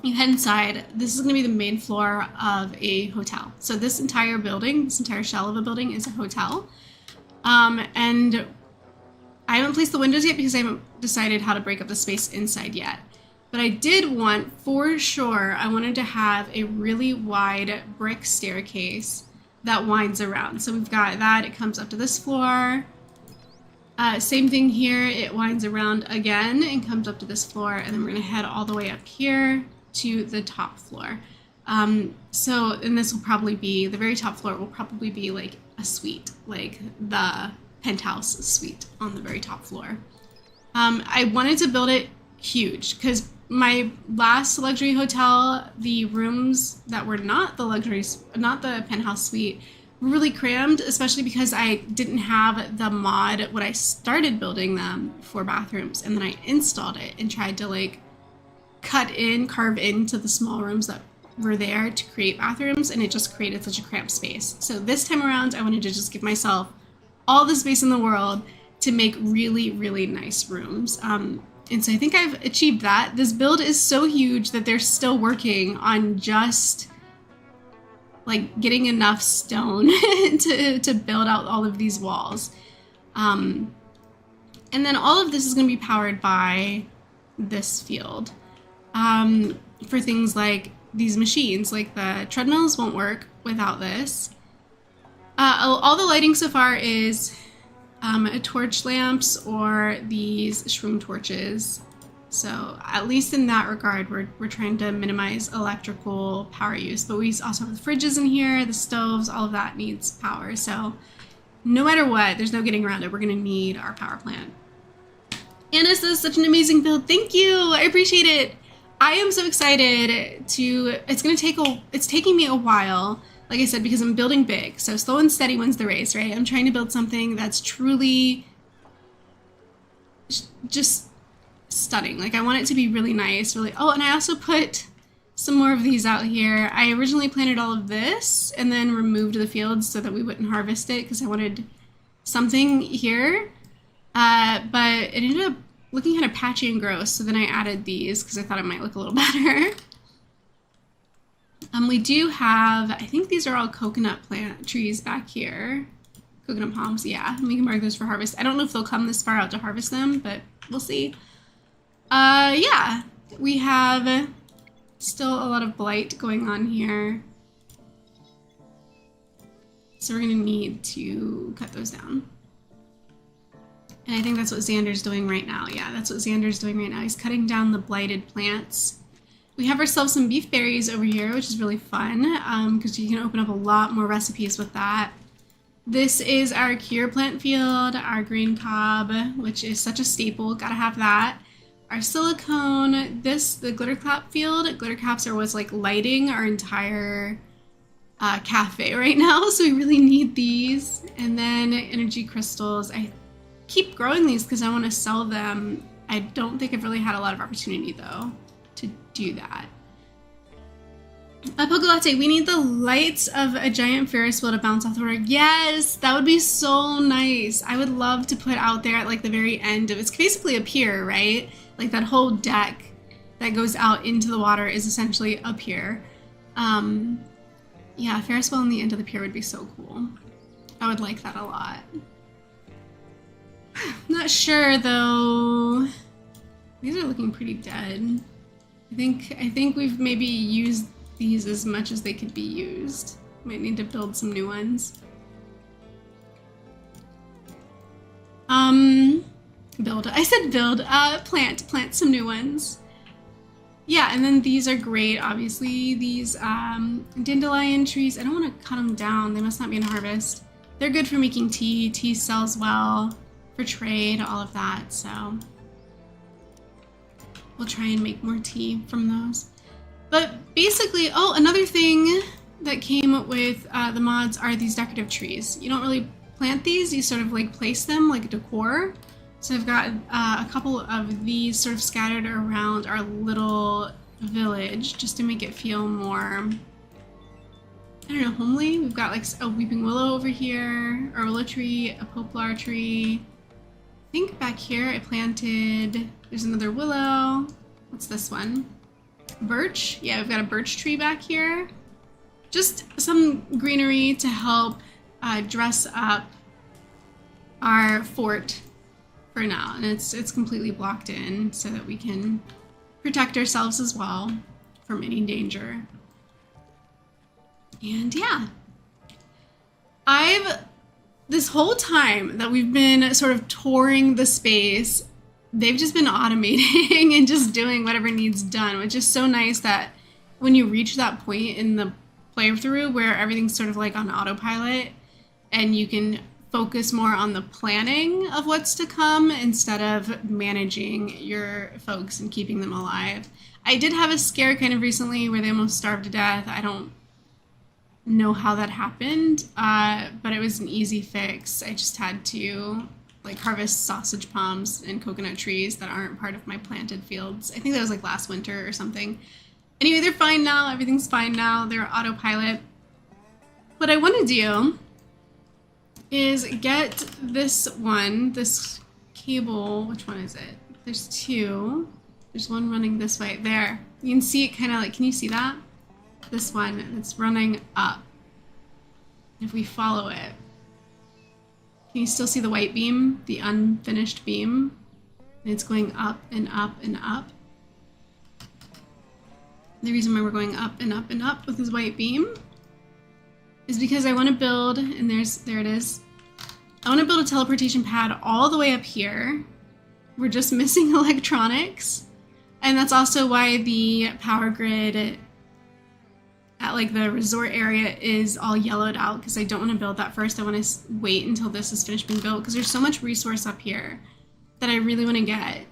You head inside. This is going to be the main floor of a hotel. So this entire building, this entire shell of a building is a hotel. And I haven't placed the windows yet because I haven't decided how to break up the space inside yet. But I did want, for sure, I wanted to have a really wide brick staircase that winds around. So we've got that. It comes up to this floor. Same thing here, it winds around again and comes up to this floor, and then we're gonna head all the way up here to the top floor. And this will probably be, the very top floor will probably be like a suite, like the penthouse suite on the very top floor. I wanted to build it huge because my last luxury hotel, the rooms that were not the penthouse suite, really crammed, especially because I didn't have the mod when I started building them for bathrooms, and then I installed it and tried to like carve into the small rooms that were there to create bathrooms, and it just created such a cramped space. So this time around, I wanted to just give myself all the space in the world to make really, really nice rooms. And so I think I've achieved that. This build is so huge that they're still working on just like getting enough stone to build out all of these walls. And then all of this is going to be powered by this field. For things like these machines, like the treadmills won't work without this. All the lighting so far is torch lamps or these shroom torches. So at least in that regard, we're trying to minimize electrical power use. But we also have the fridges in here, the stoves, all of that needs power. So no matter what, there's no getting around it. We're gonna need our power plant. Anna says, such an amazing build. Thank you, I appreciate it. I am so excited it's taking me a while, like I said, because I'm building big. So slow and steady wins the race, right? I'm trying to build something that's truly just stunning. Like I want it to be really nice, really. Oh, and I also put some more of these out here. I originally planted all of this and then removed the fields so that we wouldn't harvest it because I wanted something here. But it ended up looking kind of patchy and gross. So then I added these because I thought it might look a little better. We do have, I think these are all coconut plant trees back here. Coconut palms, yeah. We can mark those for harvest. I don't know if they'll come this far out to harvest them, but we'll see. Yeah, we have still a lot of blight going on here. So we're gonna need to cut those down. And I think that's what Xander's doing right now. Yeah, that's what Xander's doing right now. He's cutting down the blighted plants. We have ourselves some beef berries over here, which is really fun because you can open up a lot more recipes with that. This is our cure plant field, our green cob, which is such a staple, gotta have that. Our silicone, the glitter clap field. Glitter caps are what's like lighting our entire cafe right now, so we really need these. And then energy crystals. I keep growing these because I want to sell them. I don't think I've really had a lot of opportunity though to do that. Poke Latte, we need the lights of a giant Ferris wheel to bounce off the water. Yes, that would be so nice. I would love to put out there at like the very end of, it's basically a pier, right? Like that whole deck that goes out into the water is essentially a pier. Yeah, Ferris wheel on the end of the pier would be so cool. I would like that a lot. Not sure though. These are looking pretty dead. I think we've maybe used these as much as they could be used. Might need to build some new ones. Build. I said build. Plant some new ones. Yeah, and then these are great, obviously. These dandelion trees, I don't want to cut them down. They must not be in harvest. They're good for making tea. Tea sells well for trade, all of that, so we'll try and make more tea from those. But basically, oh, another thing that came with the mods are these decorative trees. You don't really plant these, you sort of like place them like decor. So I've got a couple of these sort of scattered around our little village just to make it feel more, I don't know, homely. We've got like a weeping willow over here, a willow tree, a poplar tree. I think back here I planted, there's another willow. What's this one? Birch. Yeah, we've got a birch tree back here. Just some greenery to help dress up our fort for now. And it's completely blocked in so that we can protect ourselves as well from any danger. And yeah, this whole time that we've been sort of touring the space, they've just been automating and just doing whatever needs done, which is so nice that when you reach that point in the playthrough where everything's sort of like on autopilot and you can focus more on the planning of what's to come instead of managing your folks and keeping them alive. I did have a scare kind of recently where they almost starved to death. I don't know how that happened, but it was an easy fix. I just had to like harvest sausage palms and coconut trees that aren't part of my planted fields. I think that was like last winter or something. Anyway, they're fine now. Everything's fine now. They're autopilot. What I want to do is get this cable. Which one is it? There's two. There's one running this way. There. You can see it kind of like, can you see that? This one, it's running up. If we follow it, can you still see the white beam, the unfinished beam? And it's going up and up and up. The reason why we're going up and up and up with this white beam is because I want to build, and there it is. I want to build a teleportation pad all the way up here. We're just missing electronics. And that's also why the power grid at like the resort area is all yellowed out, because I don't want to build that first. I want to wait until this is finished being built because there's so much resource up here that I really want to get.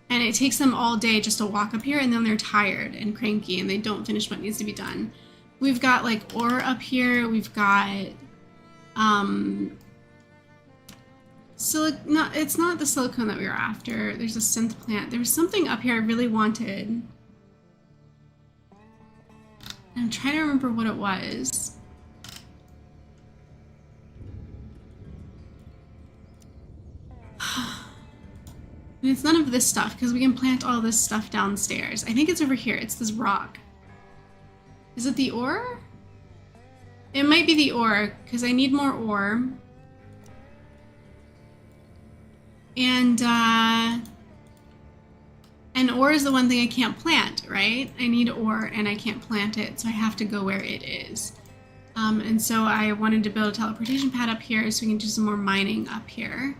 And it takes them all day just to walk up here, and then they're tired and cranky and they don't finish what needs to be done. We've got like ore up here. We've got it's not the silicone that we were after. There's a synth plant. There was something up here I really wanted. I'm trying to remember what it was. And it's none of this stuff because we can plant all this stuff downstairs. I think it's over here. It's this rock. Is it the ore? It might be the ore, because I need more ore. And ore is the one thing I can't plant, right? I need ore and I can't plant it, so I have to go where it is. And so I wanted to build a teleportation pad up here so we can do some more mining up here.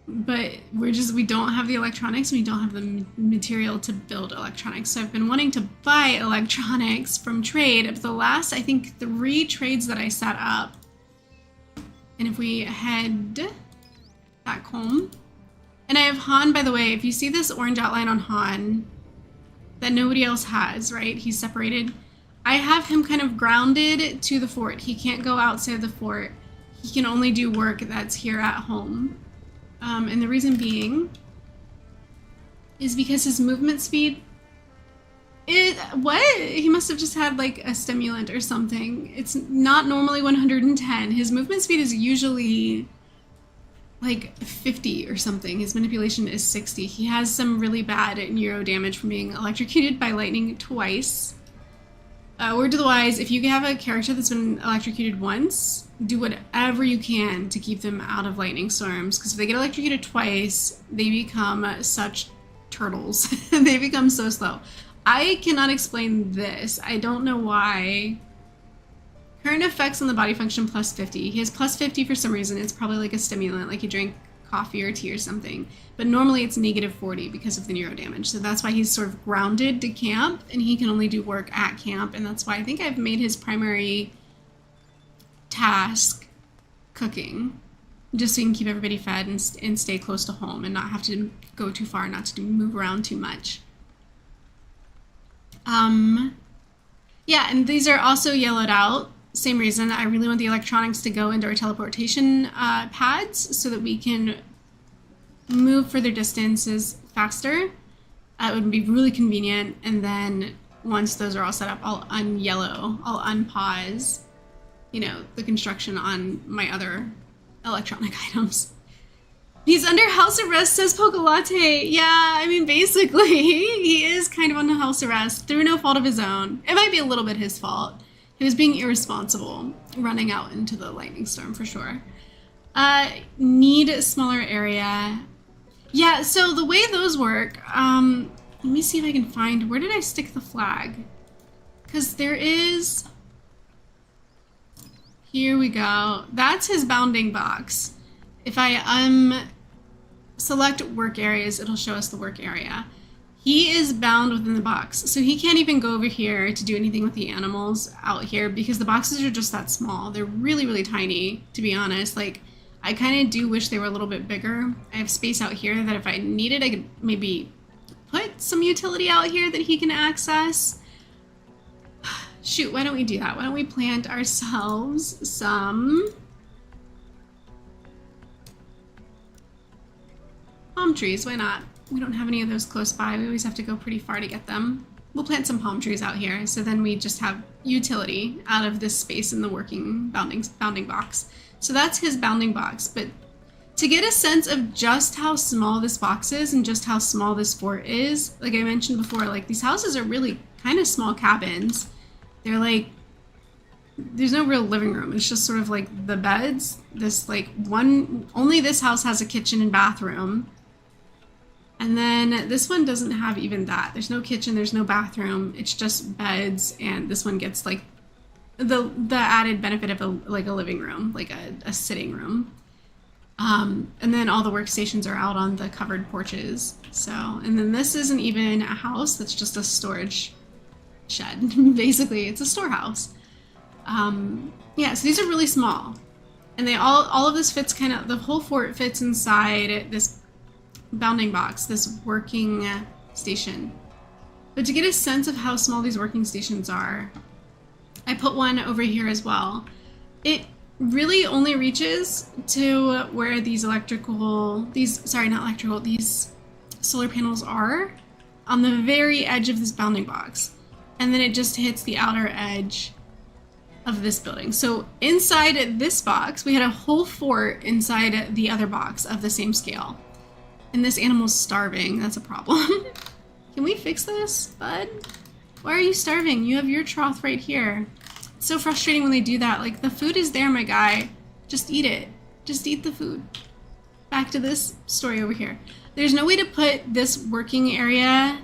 But we don't have the electronics, we don't have the material to build electronics. So I've been wanting to buy electronics from trade. Of the last, I think, 3 trades that I set up. And if we head back home, and I have Han, by the way, if you see this orange outline on Han that nobody else has, right? He's separated. I have him kind of grounded to the fort. He can't go outside the fort. He can only do work that's here at home. And the reason being is because his movement speed he must have just had like a stimulant or something. It's not normally 110. His movement speed is usually like 50 or something. His manipulation is 60. He has some really bad neuro damage from being electrocuted by lightning twice. Word to the wise, if you have a character that's been electrocuted once, do whatever you can to keep them out of lightning storms, because if they get electrocuted twice, they become such turtles. They become so slow. I cannot explain this. I don't know why. Current effects on the body function plus 50. He has plus 50 for some reason. It's probably like a stimulant, like he drank coffee or tea or something. But normally it's negative 40 because of the neuro damage. So that's why he's sort of grounded to camp, and he can only do work at camp. And that's why I think I've made his primary task cooking, just so he can keep everybody fed and stay close to home and not have to go too far, not to move around too much. Yeah, and these are also yellowed out. Same reason. I really want the electronics to go into our teleportation pads so that we can move further distances faster. It would be really convenient. And then once those are all set up, I'll unyellow, I'll unpause, the construction on my other electronic items. He's under house arrest, says Pokelate. Yeah, I mean, basically, he is kind of under house arrest through no fault of his own. It might be a little bit his fault. He was being irresponsible, running out into the lightning storm for sure. Need a smaller area. Yeah, so the way those work, let me see if I can find, where did I stick the flag? Because there is, here we go. That's his bounding box. If I select work areas, it'll show us the work area. He is bound within the box, so he can't even go over here to do anything with the animals out here because the boxes are just that small. They're really, really tiny, to be honest. Like, I kind of do wish they were a little bit bigger. I have space out here that if I needed, I could maybe put some utility out here that he can access. Shoot, why don't we do that? Why don't we plant ourselves some palm trees? Why not? We don't have any of those close by. We always have to go pretty far to get them. We'll plant some palm trees out here, so then we just have utility out of this space in the working bounding box. So that's his bounding box. But to get a sense of just how small this box is and just how small this fort is, like I mentioned before, like these houses are really kind of small cabins. They're like, there's no real living room. It's just sort of like the beds. This like only this house has a kitchen and bathroom. And then this one doesn't have even that. There's no kitchen, there's no bathroom. It's just beds, and this one gets like the added benefit of a living room, like a sitting room. And then all the workstations are out on the covered porches. So, and then this isn't even a house, that's just a storage shed. Basically, it's a storehouse. Yeah, so these are really small. And they all of this fits the whole fort fits inside this bounding box, this working station. But to get a sense of how small these working stations are, I put one over here as well. It really only reaches to where these solar panels are on the very edge of this bounding box. And then it just hits the outer edge of this building. So inside this box, we had a whole fort inside the other box of the same scale. And this animal's starving. That's a problem. Can we fix this, bud? Why are you starving? You have your trough right here. It's so frustrating when they do that. Like, the food is there, my guy. Just eat it. Just eat the food. Back to this story over here. There's no way to put this working area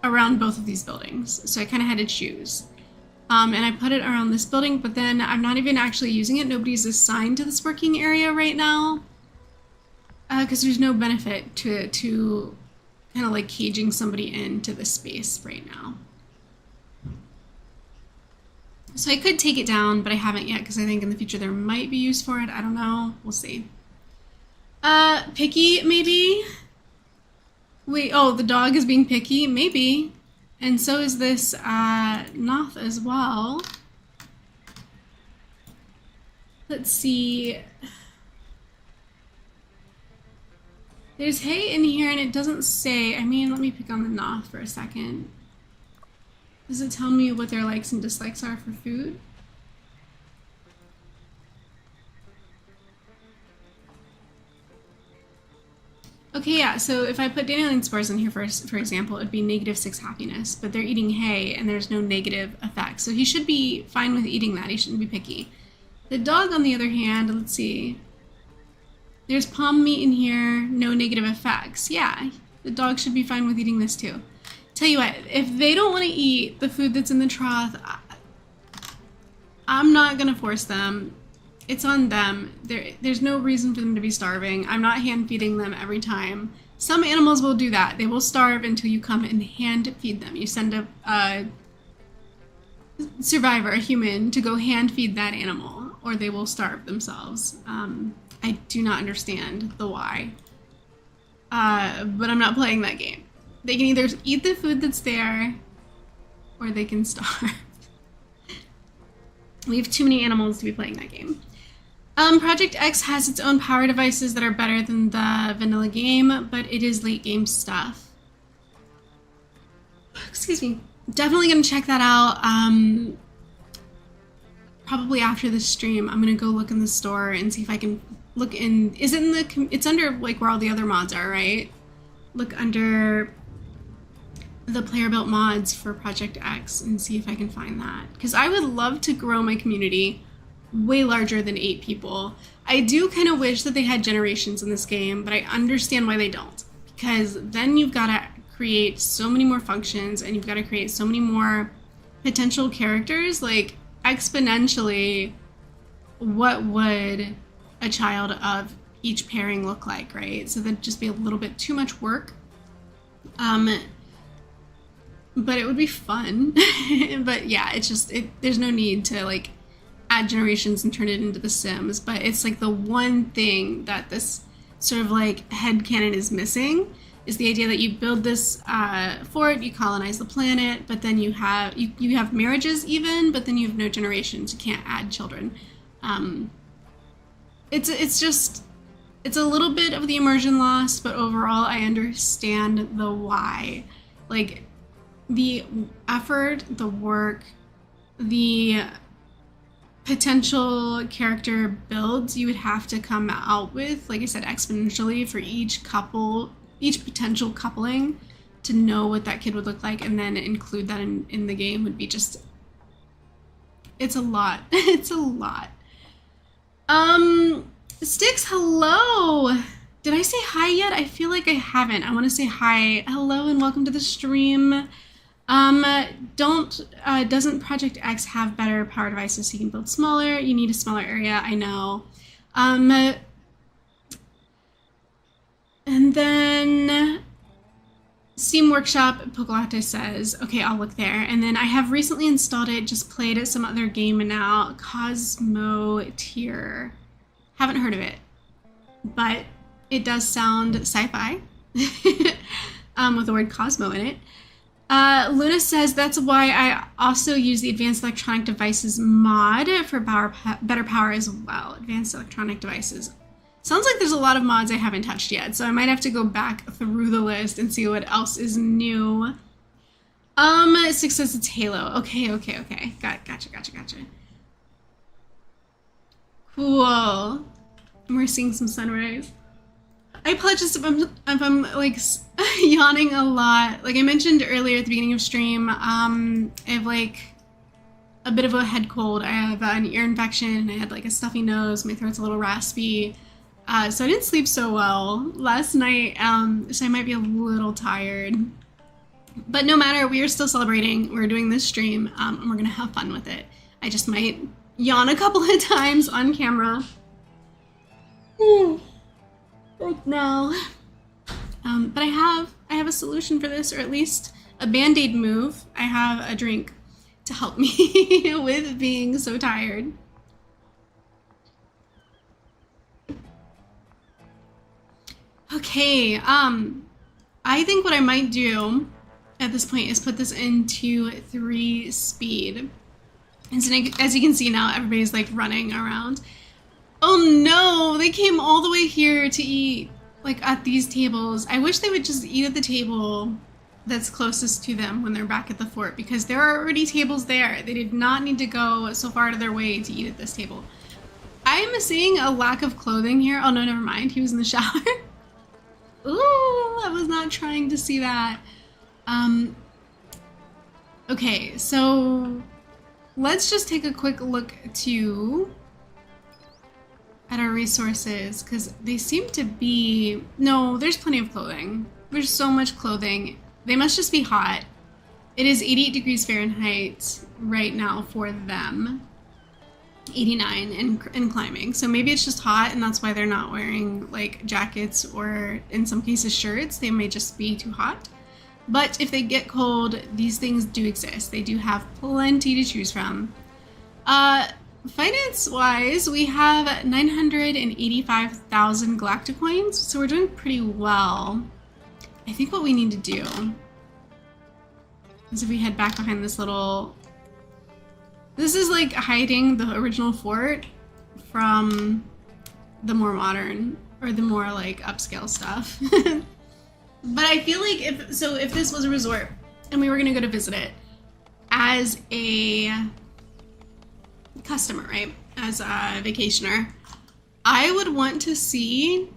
around both of these buildings, so I kind of had to choose. And I put it around this building, but then I'm not even actually using it. Nobody's assigned to this working area right now, because there's no benefit to kind of like caging somebody into this space right now. So I could take it down, but I haven't yet, because I think in the future there might be use for it. I don't know. We'll see. Picky, maybe? Wait, oh, the dog is being picky? Maybe. And so is this Noth as well. Let's see. There's hay in here and it doesn't say. I mean, let me pick on the Noth for a second. Does it tell me what their likes and dislikes are for food? Okay, yeah, so if I put dandelion spores in here for example, it'd be -6 happiness, but they're eating hay and there's no negative effects. So he should be fine with eating that. He shouldn't be picky. The dog, on the other hand, let's see. There's palm meat in here, no negative effects. Yeah, the dog should be fine with eating this too. Tell you what, if they don't want to eat the food that's in the trough, I'm not gonna force them. It's on them. There's no reason for them to be starving. I'm not hand feeding them every time. Some animals will do that. They will starve until you come and hand feed them. You send a survivor, a human, to go hand feed that animal, or they will starve themselves. I do not understand the why. But I'm not playing that game. They can either eat the food that's there, or they can starve. We have too many animals to be playing that game. Project X has its own power devices that are better than the vanilla game, but it is late game stuff. Excuse me. Definitely gonna check that out. Probably after this stream, I'm gonna go look in the store and see if I can look in. Is it in the? It's under like where all the other mods are, right? Look under the player built mods for Project X and see if I can find that, because I would love to grow my community way larger than 8 people. I do kind of wish that they had generations in this game, but I understand why they don't, because then you've got to create so many more functions and you've got to create so many more potential characters. Like, exponentially, what would a child of each pairing look like, right? So that'd just be a little bit too much work. But it would be fun. But yeah, it's just, there's no need to like add generations and turn it into The Sims. But it's like the one thing that this sort of like headcanon is missing is the idea that you build this fort, you colonize the planet, but then you have marriages even, but then you have no generations. You can't add children. It's just, it's a little bit of the immersion loss, but overall I understand the why. Like, the effort, the work, the potential character builds you would have to come out with, like I said, exponentially for each couple, each potential coupling, to know what that kid would look like and then include that in the game would be just, it's a lot. It's a lot. Sticks, hello. Did I say hi yet? I feel like I haven't. I want to say hi. Hello and welcome to the stream. Doesn't Project X have better power devices so you can build smaller? You need a smaller area, I know. And then Steam Workshop, Pocahontas says, okay, I'll look there. And then I have recently installed it, just played it, some other game now, Cosmo Tier. Haven't heard of it, but it does sound sci-fi with the word Cosmo in it. Luna says that's why I also use the Advanced Electronic Devices mod for better power as well. Advanced Electronic Devices. Sounds like there's a lot of mods I haven't touched yet, so I might have to go back through the list and see what else is new. Six says it's Halo. Okay. Gotcha. Cool. We're seeing some sunrise. I apologize if I'm like yawning a lot. Like I mentioned earlier at the beginning of stream, I have like a bit of a head cold. I have an ear infection and I had like a stuffy nose. My throat's a little raspy. So I didn't sleep so well last night, so I might be a little tired. But no matter, we are still celebrating. We're doing this stream, and we're gonna have fun with it. I just might yawn a couple of times on camera. Like now. But I have a solution for this, or at least a band-aid move. I have a drink to help me with being so tired. Okay, I think what I might do at this point is put this into 3 speed. And so as you can see now, everybody's like running around. Oh no, they came all the way here to eat, like at these tables. I wish they would just eat at the table that's closest to them when they're back at the fort, because there are already tables there. They did not need to go so far out of their way to eat at this table. I'm seeing a lack of clothing here. Oh no, never mind. He was in the shower. Ooh, I was not trying to see that. Okay, so let's just take a quick look at our resources, because they seem to be... No, there's plenty of clothing. There's so much clothing. They must just be hot. It is 88 degrees Fahrenheit right now for them. 89 and climbing. So maybe it's just hot and that's why they're not wearing like jackets or in some cases shirts. They may just be too hot. But if they get cold, these things do exist. They do have plenty to choose from. Finance-wise, we have 985,000 galacticoins, so we're doing pretty well. I think what we need to do is if we head back behind this little... This is like hiding the original fort from the more modern or the more like upscale stuff. But I feel like if this was a resort and we were gonna go to visit it as a customer, right? As a vacationer, I would want to see,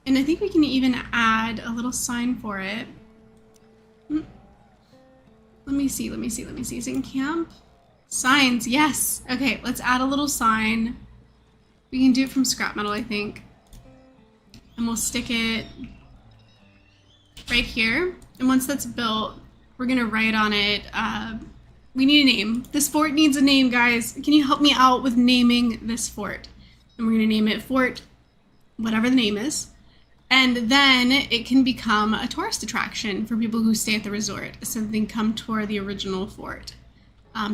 and I think we can even add a little sign for it. Let me see. Is it in camp? Signs, yes. Okay, let's add a little sign. We can do it from scrap metal, I think. And we'll stick it right here. And once that's built, we're gonna write on it, we need a name. This fort needs a name, guys. Can you help me out with naming this fort? And we're gonna name it Fort, whatever the name is. And then it can become a tourist attraction for people who stay at the resort. So they can come tour the original fort.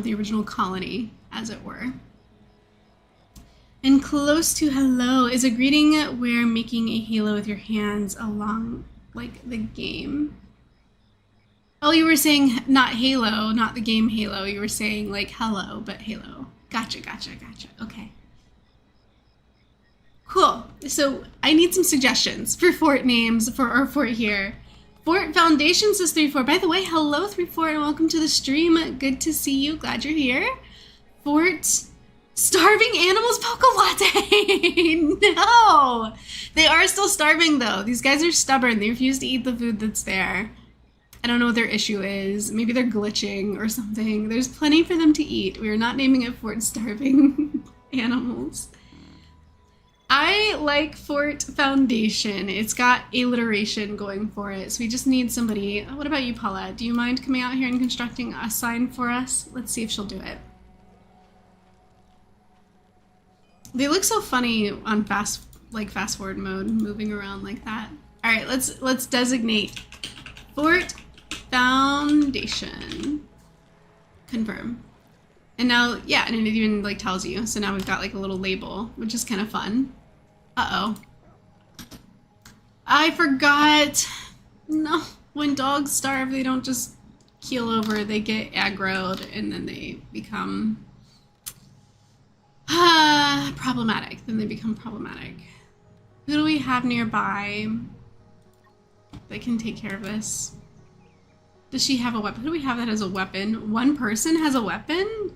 The original colony, as it were. And close to hello is a greeting where making a halo with your hands along, like, the game. Oh, you were saying not Halo, not the game Halo. You were saying, like, hello, but Halo. Gotcha. Okay. Cool. So I need some suggestions for fort names for our fort here. Fort Foundation says 3-4. By the way, hello 3-4 and welcome to the stream. Good to see you. Glad you're here. Fort Starving Animals Poke Latte. No, they are still starving though. These guys are stubborn. They refuse to eat the food that's there. I don't know what their issue is. Maybe they're glitching or something. There's plenty for them to eat. We are not naming it Fort Starving Animals. I like Fort Foundation. It's got alliteration going for it, so we just need somebody. What about you, Paula? Do you mind coming out here and constructing a sign for us? Let's see if she'll do it. They look so funny on fast forward mode, moving around like that. All right, let's designate Fort Foundation. Confirm. And now, yeah, and it even like tells you. So now we've got like a little label, which is kind of fun. Uh-oh. I forgot. No, when dogs starve, they don't just keel over. They get aggroed and then they become problematic. Then they become problematic. Who do we have nearby that can take care of this? Does she have a weapon? Who do we have that has a weapon? One person has a weapon?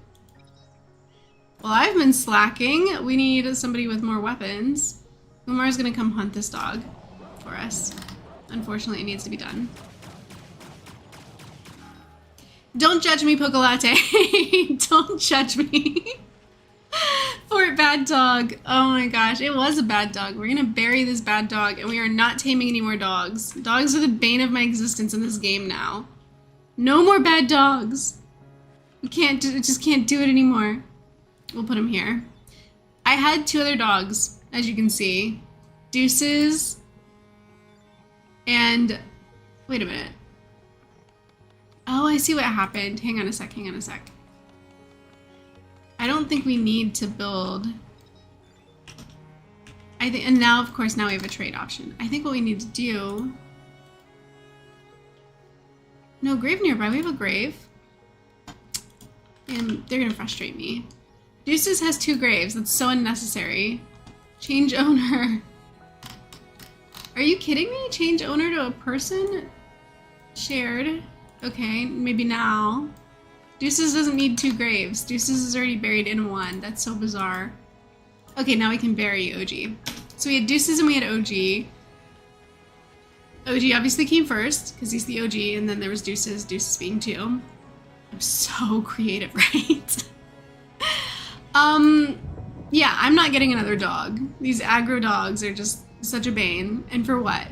Well, I've been slacking. We need somebody with more weapons. Umar's gonna come hunt this dog. for us. Unfortunately, it needs to be done. Don't judge me, Pocolatte. Don't judge me. Poor bad dog. Oh my gosh, it was a bad dog. We're gonna bury this bad dog, and we are not taming any more dogs. Dogs are the bane of my existence in this game now. No more bad dogs. You can't do, just can't do it anymore. We'll put him here. I had 2 other dogs, as you can see. Deuces and... Wait a minute. Oh, I see what happened. Hang on a sec, hang on a sec. I don't think we need to build... I think, and now, of course, now we have a trade option. I think what we need to do... No, grave nearby. We have a grave. And they're gonna frustrate me. Deuces has 2 graves. That's so unnecessary. Change owner. Are you kidding me? Change owner to a person? Shared. Okay, maybe now. Deuces doesn't need 2 graves. Deuces is already buried in 1. That's so bizarre. Okay, now we can bury OG. So we had Deuces and we had OG. OG obviously came first, because he's the OG, and then there was Deuces, Deuces being 2. I'm so creative, right? Yeah, I'm not getting another dog. These aggro dogs are just such a bane. And for what?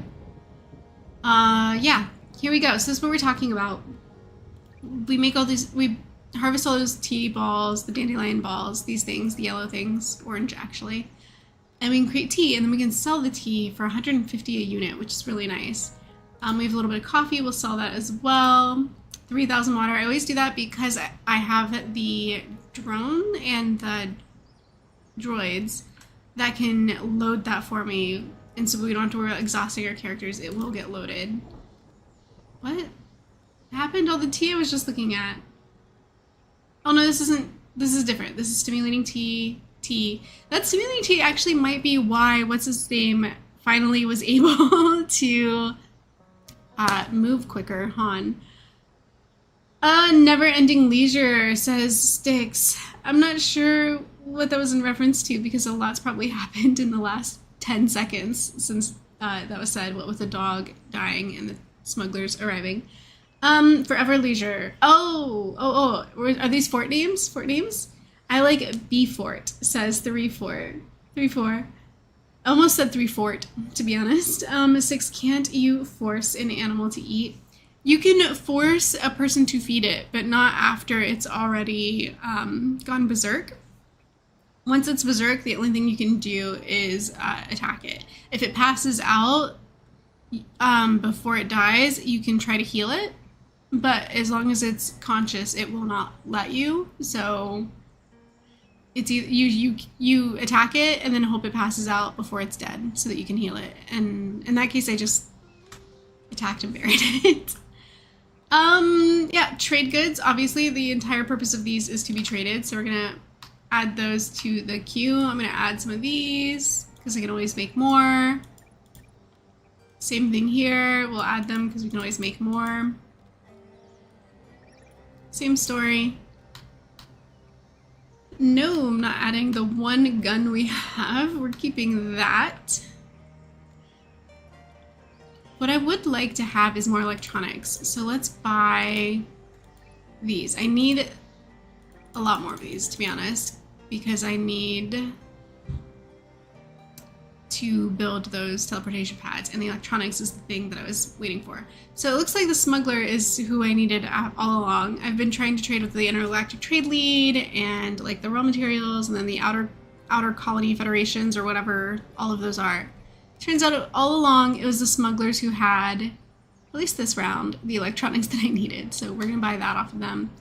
Yeah, here we go. So this is what we're talking about. We make all these, we harvest all those tea balls, the dandelion balls, these things, the yellow things, orange actually. And we can create tea, and then we can sell the tea for 150 a unit, which is really nice. We have a little bit of coffee, we'll sell that as well. 3,000 water, I always do that because I have the drone and the droids that can load that for me, and so we don't have to worry about exhausting our characters. It will get loaded. What happened? All the tea I was just looking at. Oh no, this isn't, this is different. This is stimulating tea. That stimulating tea actually might be why what's his name finally was able to move quicker. Han. Never-ending leisure, says Styx. I'm not sure what that was in reference to because a lot's probably happened in the last 10 seconds since that was said, what with the dog dying and the smugglers arriving. Forever leisure. Oh, are these fort names? Fort names? I like B Fort, says 3-4. 3-4. Almost said 3-fort, to be honest. 6, can't you force an animal to eat? You can force a person to feed it, but not after it's already gone berserk. Once it's berserk, the only thing you can do is attack it. If it passes out before it dies, you can try to heal it, but as long as it's conscious, it will not let you. So it's either you attack it and then hope it passes out before it's dead so that you can heal it. And in that case, I just attacked and buried it. Yeah, trade goods. Obviously, the entire purpose of these is to be traded, so we're gonna add those to the queue. I'm gonna add some of these because I can always make more. Same thing here. We'll add them because we can always make more. Same story. No, I'm not adding the 1 gun we have. We're keeping that. What I would like to have is more electronics. So let's buy these. I need a lot more of these, to be honest, because I need to build those teleportation pads, and the electronics is the thing that I was waiting for. So it looks like the smuggler is who I needed all along. I've been trying to trade with the intergalactic trade lead and like the raw materials, and then the outer colony federations or whatever all of those are. Turns out all along it was the smugglers who had, at least this round, the electronics that I needed. So we're gonna buy that off of them.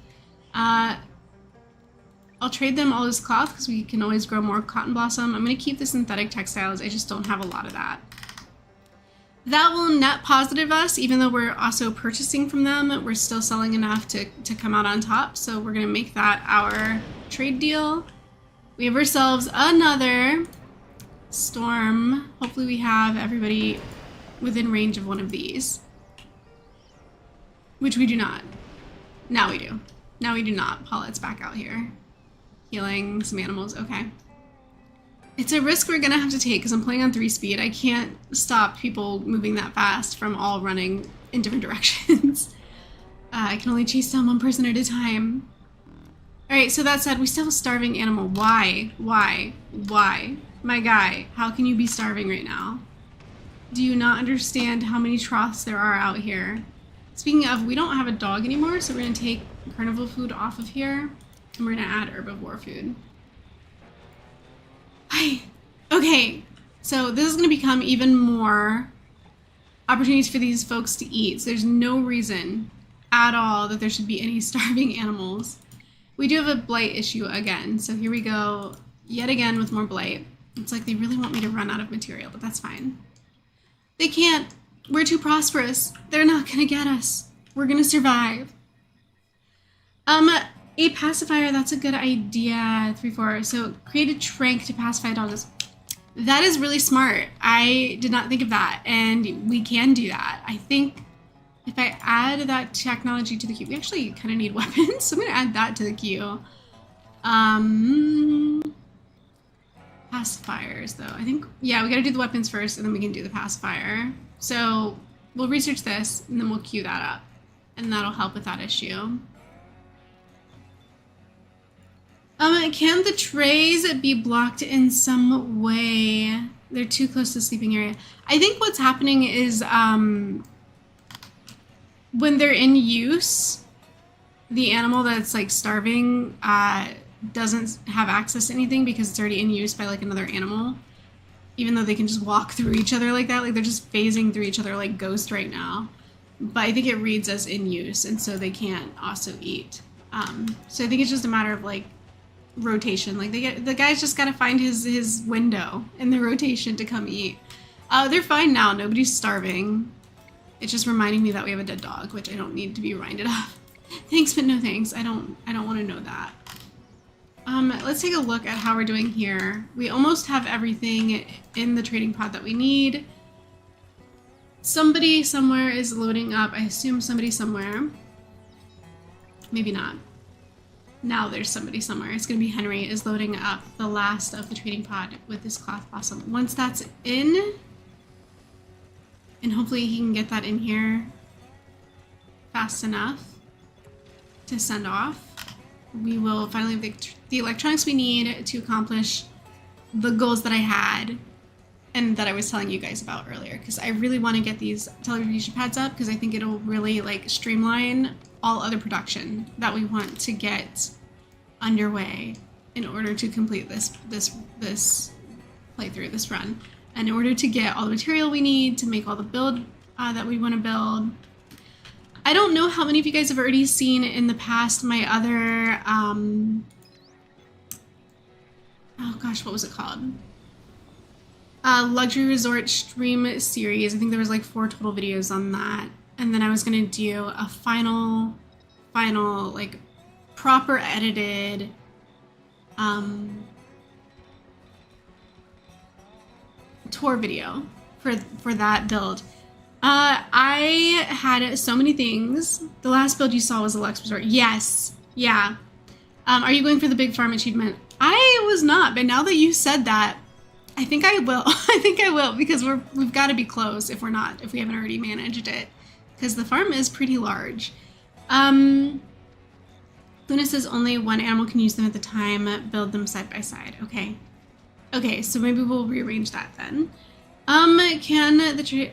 I'll trade them all this cloth because we can always grow more cotton blossom. I'm gonna keep the synthetic textiles. I just don't have a lot of that. That will net positive us, even though we're also purchasing from them. We're still selling enough to come out on top. So we're gonna make that our trade deal. We have ourselves another storm. Hopefully we have everybody within range of one of these, which we do not. Now we do. Now we do not. Paulette's back out here healing some animals. Okay. It's a risk we're gonna have to take because I'm playing on 3 speed. I can't stop people moving that fast from all running in different directions. I can only chase down one person at a time. Alright, so that said, we still have a starving animal. Why? Why? Why? My guy, how can you be starving right now? Do you not understand how many troughs there are out here? Speaking of, we don't have a dog anymore, so we're gonna take carnival food off of here, and we're gonna add herbivore food. Hi. Okay, so this is gonna become even more opportunities for these folks to eat. So there's no reason at all that there should be any starving animals. We do have a blight issue again, so here we go yet again with more blight. It's like they really want me to run out of material, but that's fine. They can't. We're too prosperous. They're not gonna get us. We're gonna survive. A pacifier, that's a good idea. 3-4. So create a trank to pacify dogs. That is really smart. I did not think of that, and we can do that. I think if I add that technology to the queue, we actually kind of need weapons, so I'm gonna add that to the queue. Pacifiers, though. I think, yeah, we gotta do the weapons first, and then we can do the pacifier. So we'll research this, and then we'll queue that up, and that'll help with that issue. Can the trays be blocked in some way? They're too close to the sleeping area. I think what's happening is when they're in use, the animal that's like starving doesn't have access to anything because it's already in use by like another animal. Even though they can just walk through each other like that, like they're just phasing through each other like Ghost right now. But I think it reads as in use, and so they can't also eat. So I think it's just a matter of like rotation. Like the guy's just got to find his window in the rotation to come eat. They're fine now. Nobody's starving. It's just reminding me that we have a dead dog, which I don't need to be reminded of. Thanks, but no thanks. I don't want to know that. Let's take a look at how we're doing here. We almost have everything in the trading pod that we need. Somebody somewhere is loading up. I assume somebody somewhere. Maybe not. Now there's somebody somewhere. It's going to be Henry is loading up the last of the trading pod with this cloth blossom. Once that's in, and hopefully he can get that in here fast enough to send off, we will finally have the electronics we need to accomplish the goals that I had and that I was telling you guys about earlier, because I really want to get these television pads up because I think it'll really like streamline all other production that we want to get underway in order to complete this playthrough, this run, and in order to get all the material we need to make all the build that we want to build. I don't know how many of you guys have already seen in the past my other oh gosh, what was it called? Luxury Resort stream series. I think there was like 4 total videos on that. And then I was gonna do a final like proper edited tour video for that build. I had so many things. The last build you saw was the Lux Resort. Yes, yeah. Are you going for the big farm achievement? I was not, but now that you said that, I think I will. I think I will, because we've got to be close if we haven't already managed it, because the farm is pretty large. Luna says only one animal can use them at the time. Build them side by side. Okay. Okay, so maybe we'll rearrange that then. Can the tree?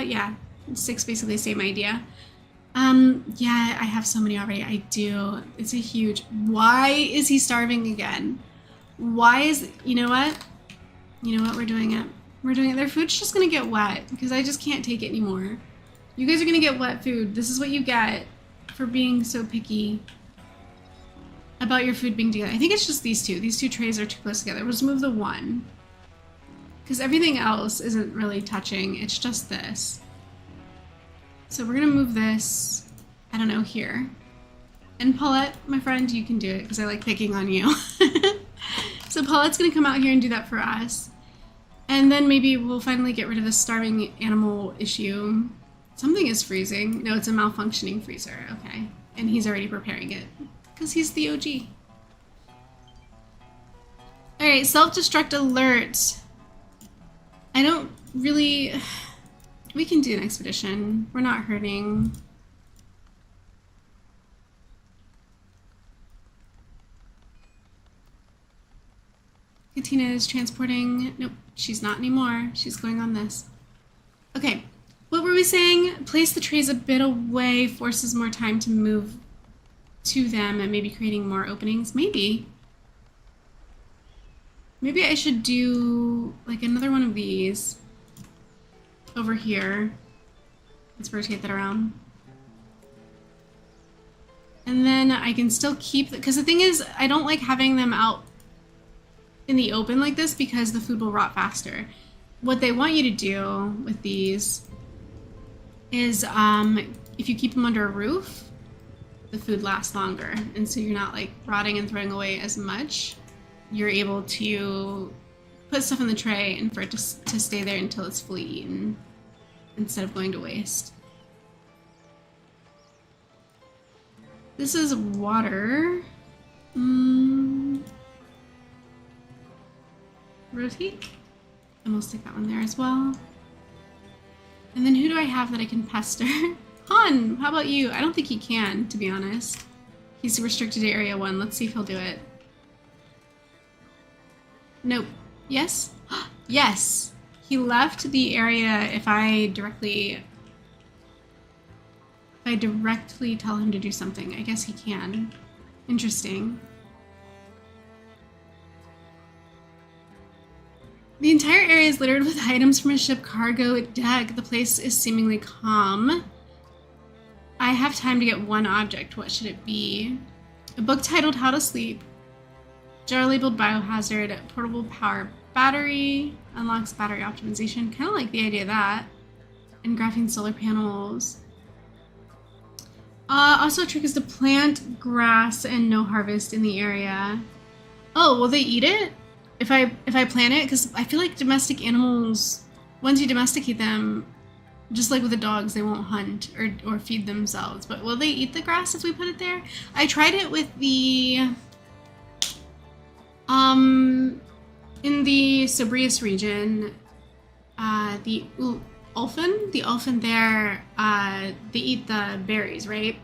Yeah, 6 basically the same idea. Yeah, I have so many already. I do. It's a huge. Why is he starving again? Why is, you know what? You know what? We're doing it. We're doing it. Their food's just gonna get wet because I just can't take it anymore. You guys are gonna get wet food. This is what you get for being so picky about your food being together. I think it's just these two. These 2 trays are too close together. We'll just move the one, because everything else isn't really touching. It's just this. So we're gonna move this, I don't know, here. And Paulette, my friend, you can do it because I like picking on you. So Paulette's gonna come out here and do that for us. And then maybe we'll finally get rid of this starving animal issue. Something is freezing. No, it's a malfunctioning freezer. Okay. And he's already preparing it because he's the OG. right, self-destruct alert. I don't really... We can do an expedition. We're not hurting. Katina is transporting... Nope, she's not anymore. She's going on this. Okay, what were we saying? Place the trays a bit away, forces more time to move to them and maybe creating more openings. Maybe. Maybe I should do like another one of these over here. Let's rotate that around. And then I can still keep, because the thing is, I don't like having them out in the open like this because the food will rot faster. What they want you to do with these is if you keep them under a roof, the food lasts longer. And so you're not like rotting and throwing away as much. You're able to put stuff in the tray and for it to stay there until it's fully eaten instead of going to waste. This is water. Rotate. And we'll stick that one there as well. And then who do I have that I can pester? Han, how about you? I don't think he can, to be honest. He's restricted to area 1. Let's see if he'll do it. Nope. Yes? Yes! He left the area if I directly tell him to do something. I guess he can. Interesting. The entire area is littered with items from a ship cargo deck. The place is seemingly calm. I have time to get one object. What should it be? A book titled How to Sleep. Jar labeled Biohazard. Portable power battery. Unlocks battery optimization. Kind of like the idea of that. And graphene solar panels. Also a trick is to plant grass and no harvest in the area. Oh, will they eat it? If I plant it? Because I feel like domestic animals, once you domesticate them, just like with the dogs, they won't hunt or feed themselves. But will they eat the grass if we put it there? I tried it with the in the Sobrius region, the Ulfin there, they eat the berries, right?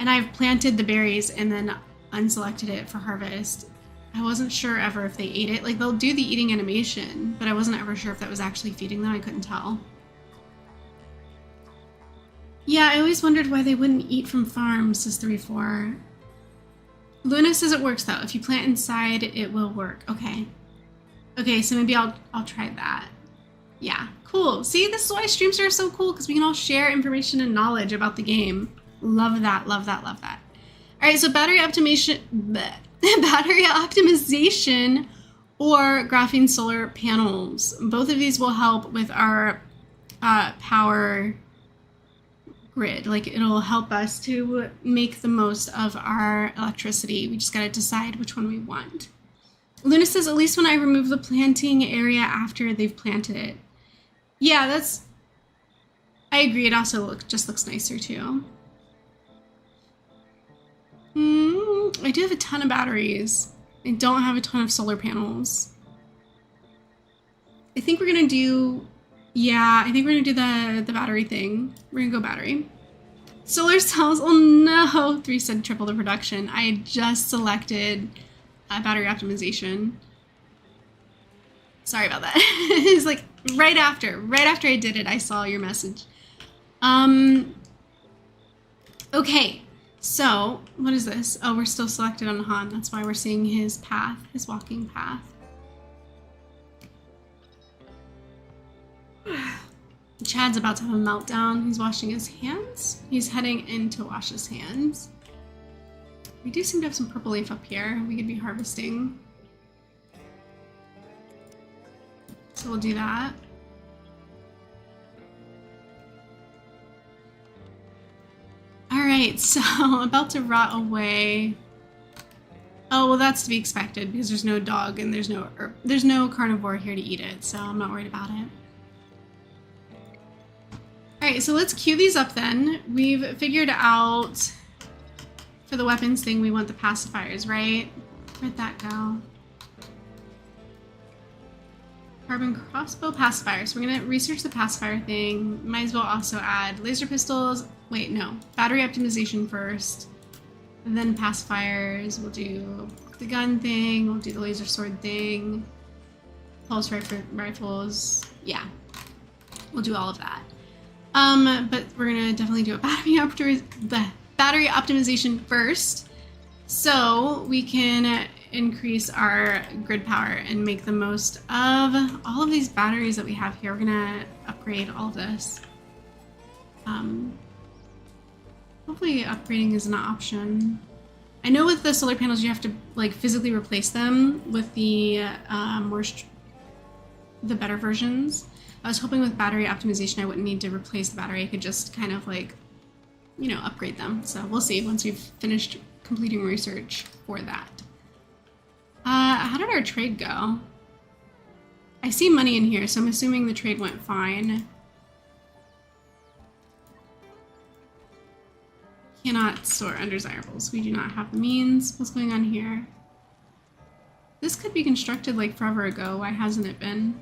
And I've planted the berries and then unselected it for harvest. I wasn't sure ever if they ate it. Like, they'll do the eating animation, but I wasn't ever sure if that was actually feeding them. I couldn't tell. Yeah, I always wondered why they wouldn't eat from farms, says 3-4. Luna says it works, though. If you plant inside, it will work. Okay. Okay, so maybe I'll try that. Yeah, cool. See, this is why streams are so cool, because we can all share information and knowledge about the game. Love that, love that, love that. All right, so battery optimization or graphene solar panels. Both of these will help with our power grid. Like, it'll help us to make the most of our electricity. We just gotta decide which one we want. Luna says, at least when I remove the planting area after they've planted it. Yeah, I agree. It also just looks nicer too. I do have a ton of batteries. I don't have a ton of solar panels. I think we're gonna do, yeah, I think we're gonna do the battery thing. We're gonna go battery. Solar cells, oh no, 3 said triple the production. I had just selected battery optimization. Sorry about that. It's like right after I did it, I saw your message. Okay. So, what is this? Oh, we're still selected on Han. That's why we're seeing his path, his walking path. Chad's about to have a meltdown. He's washing his hands. He's heading in to wash his hands. We do seem to have some purple leaf up here. We could be harvesting. So we'll do that. Alright, so about to rot away. Oh, well, that's to be expected because there's no dog and there's no carnivore here to eat it, so I'm not worried about it. Alright, so let's queue these up then. We've figured out for the weapons thing we want the pacifiers, right? Where'd that go? Carbon crossbow pacifier. So we're gonna research the pacifier thing. Might as well also add laser pistols. Wait, no. Battery optimization first. And then pacifiers. We'll do the gun thing. We'll do the laser sword thing. Pulse rifles. Yeah. We'll do all of that. But we're gonna definitely do a battery optimization first. So we can increase our grid power and make the most of all of these batteries that we have here. We're gonna upgrade all of this. Hopefully upgrading is an option. I know with the solar panels you have to like physically replace them with the better versions. I was hoping with battery optimization I wouldn't need to replace the battery. I could just kind of like, you know, upgrade them. So we'll see once we've finished completing research for that. How did our trade go? I see money in here, so I'm assuming the trade went fine. Cannot store undesirables. We do not have the means. What's going on here? This could be constructed like forever ago. Why hasn't it been?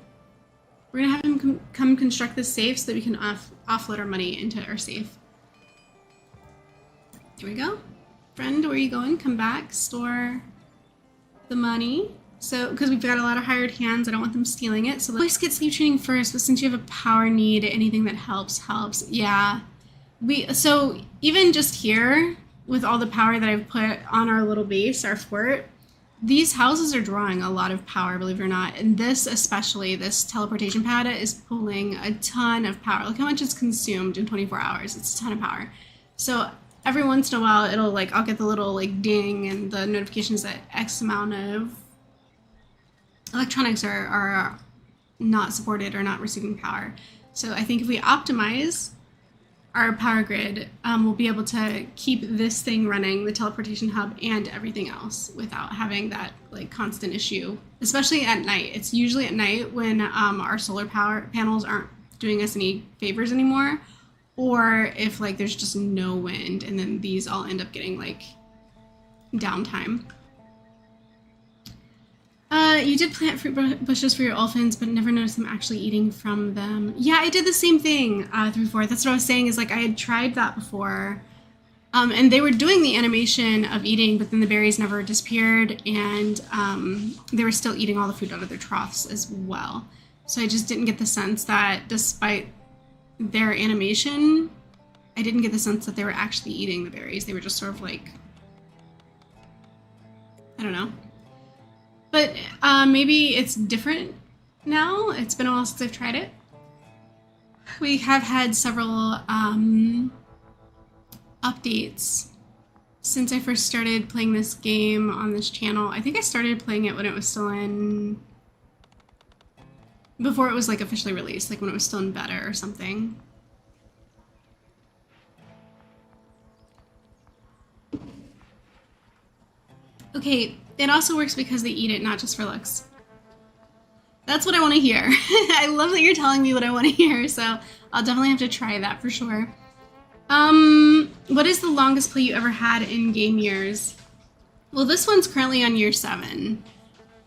We're gonna have him come construct this safe so that we can offload our money into our safe. Here we go. Friend, where are you going? Come back, store the money. So, because we've got a lot of hired hands, I don't want them stealing it. So let's get sleep training first, but since you have a power need, anything that helps. Yeah. So even just here, with all the power that I've put on our little base, our fort, these houses are drawing a lot of power, believe it or not. And this especially, this teleportation pad is pulling a ton of power. Look how much it's consumed in 24 hours. It's a ton of power. So every once in a while, it'll like, I'll get the little like ding and the notifications that X amount of electronics are not supported or not receiving power. So I think if we optimize our power grid, we'll be able to keep this thing running, the teleportation hub, and everything else without having that like constant issue, especially at night. It's usually at night when our solar power panels aren't doing us any favors anymore, or if like there's just no wind and then these all end up getting like downtime. You did plant fruit bushes for your dolphins, but never noticed them actually eating from them. Yeah, I did the same thing before. That's what I was saying, is like I had tried that before. And they were doing the animation of eating, but then the berries never disappeared, and they were still eating all the food out of their troughs as well. So I just didn't get the sense that despite their animation, I didn't get the sense that they were actually eating the berries. They were just sort of like, I don't know. But maybe it's different now. It's been a while since I've tried it. We have had several updates since I first started playing this game on this channel. I think I started playing it when it was still in... before it was like officially released, like when it was still in beta or something. Okay, it also works because they eat it, not just for looks. That's what I want to hear. I love that you're telling me what I want to hear, so I'll definitely have to try that for sure. What is the longest play you ever had in game years? Well, this one's currently on year 7.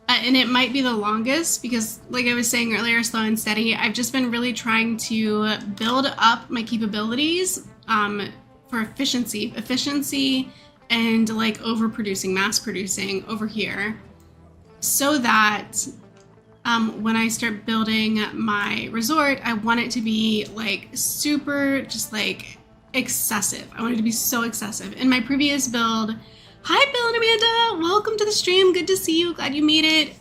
And it might be the longest because, like I was saying earlier, slow and steady, I've just been really trying to build up my capabilities for efficiency and like overproducing, mass producing over here, so that when I start building my resort, I want it to be like super, just like excessive. I want it to be so excessive. In my previous build, hi Bill and Amanda, welcome to the stream. Good to see you. Glad you made it.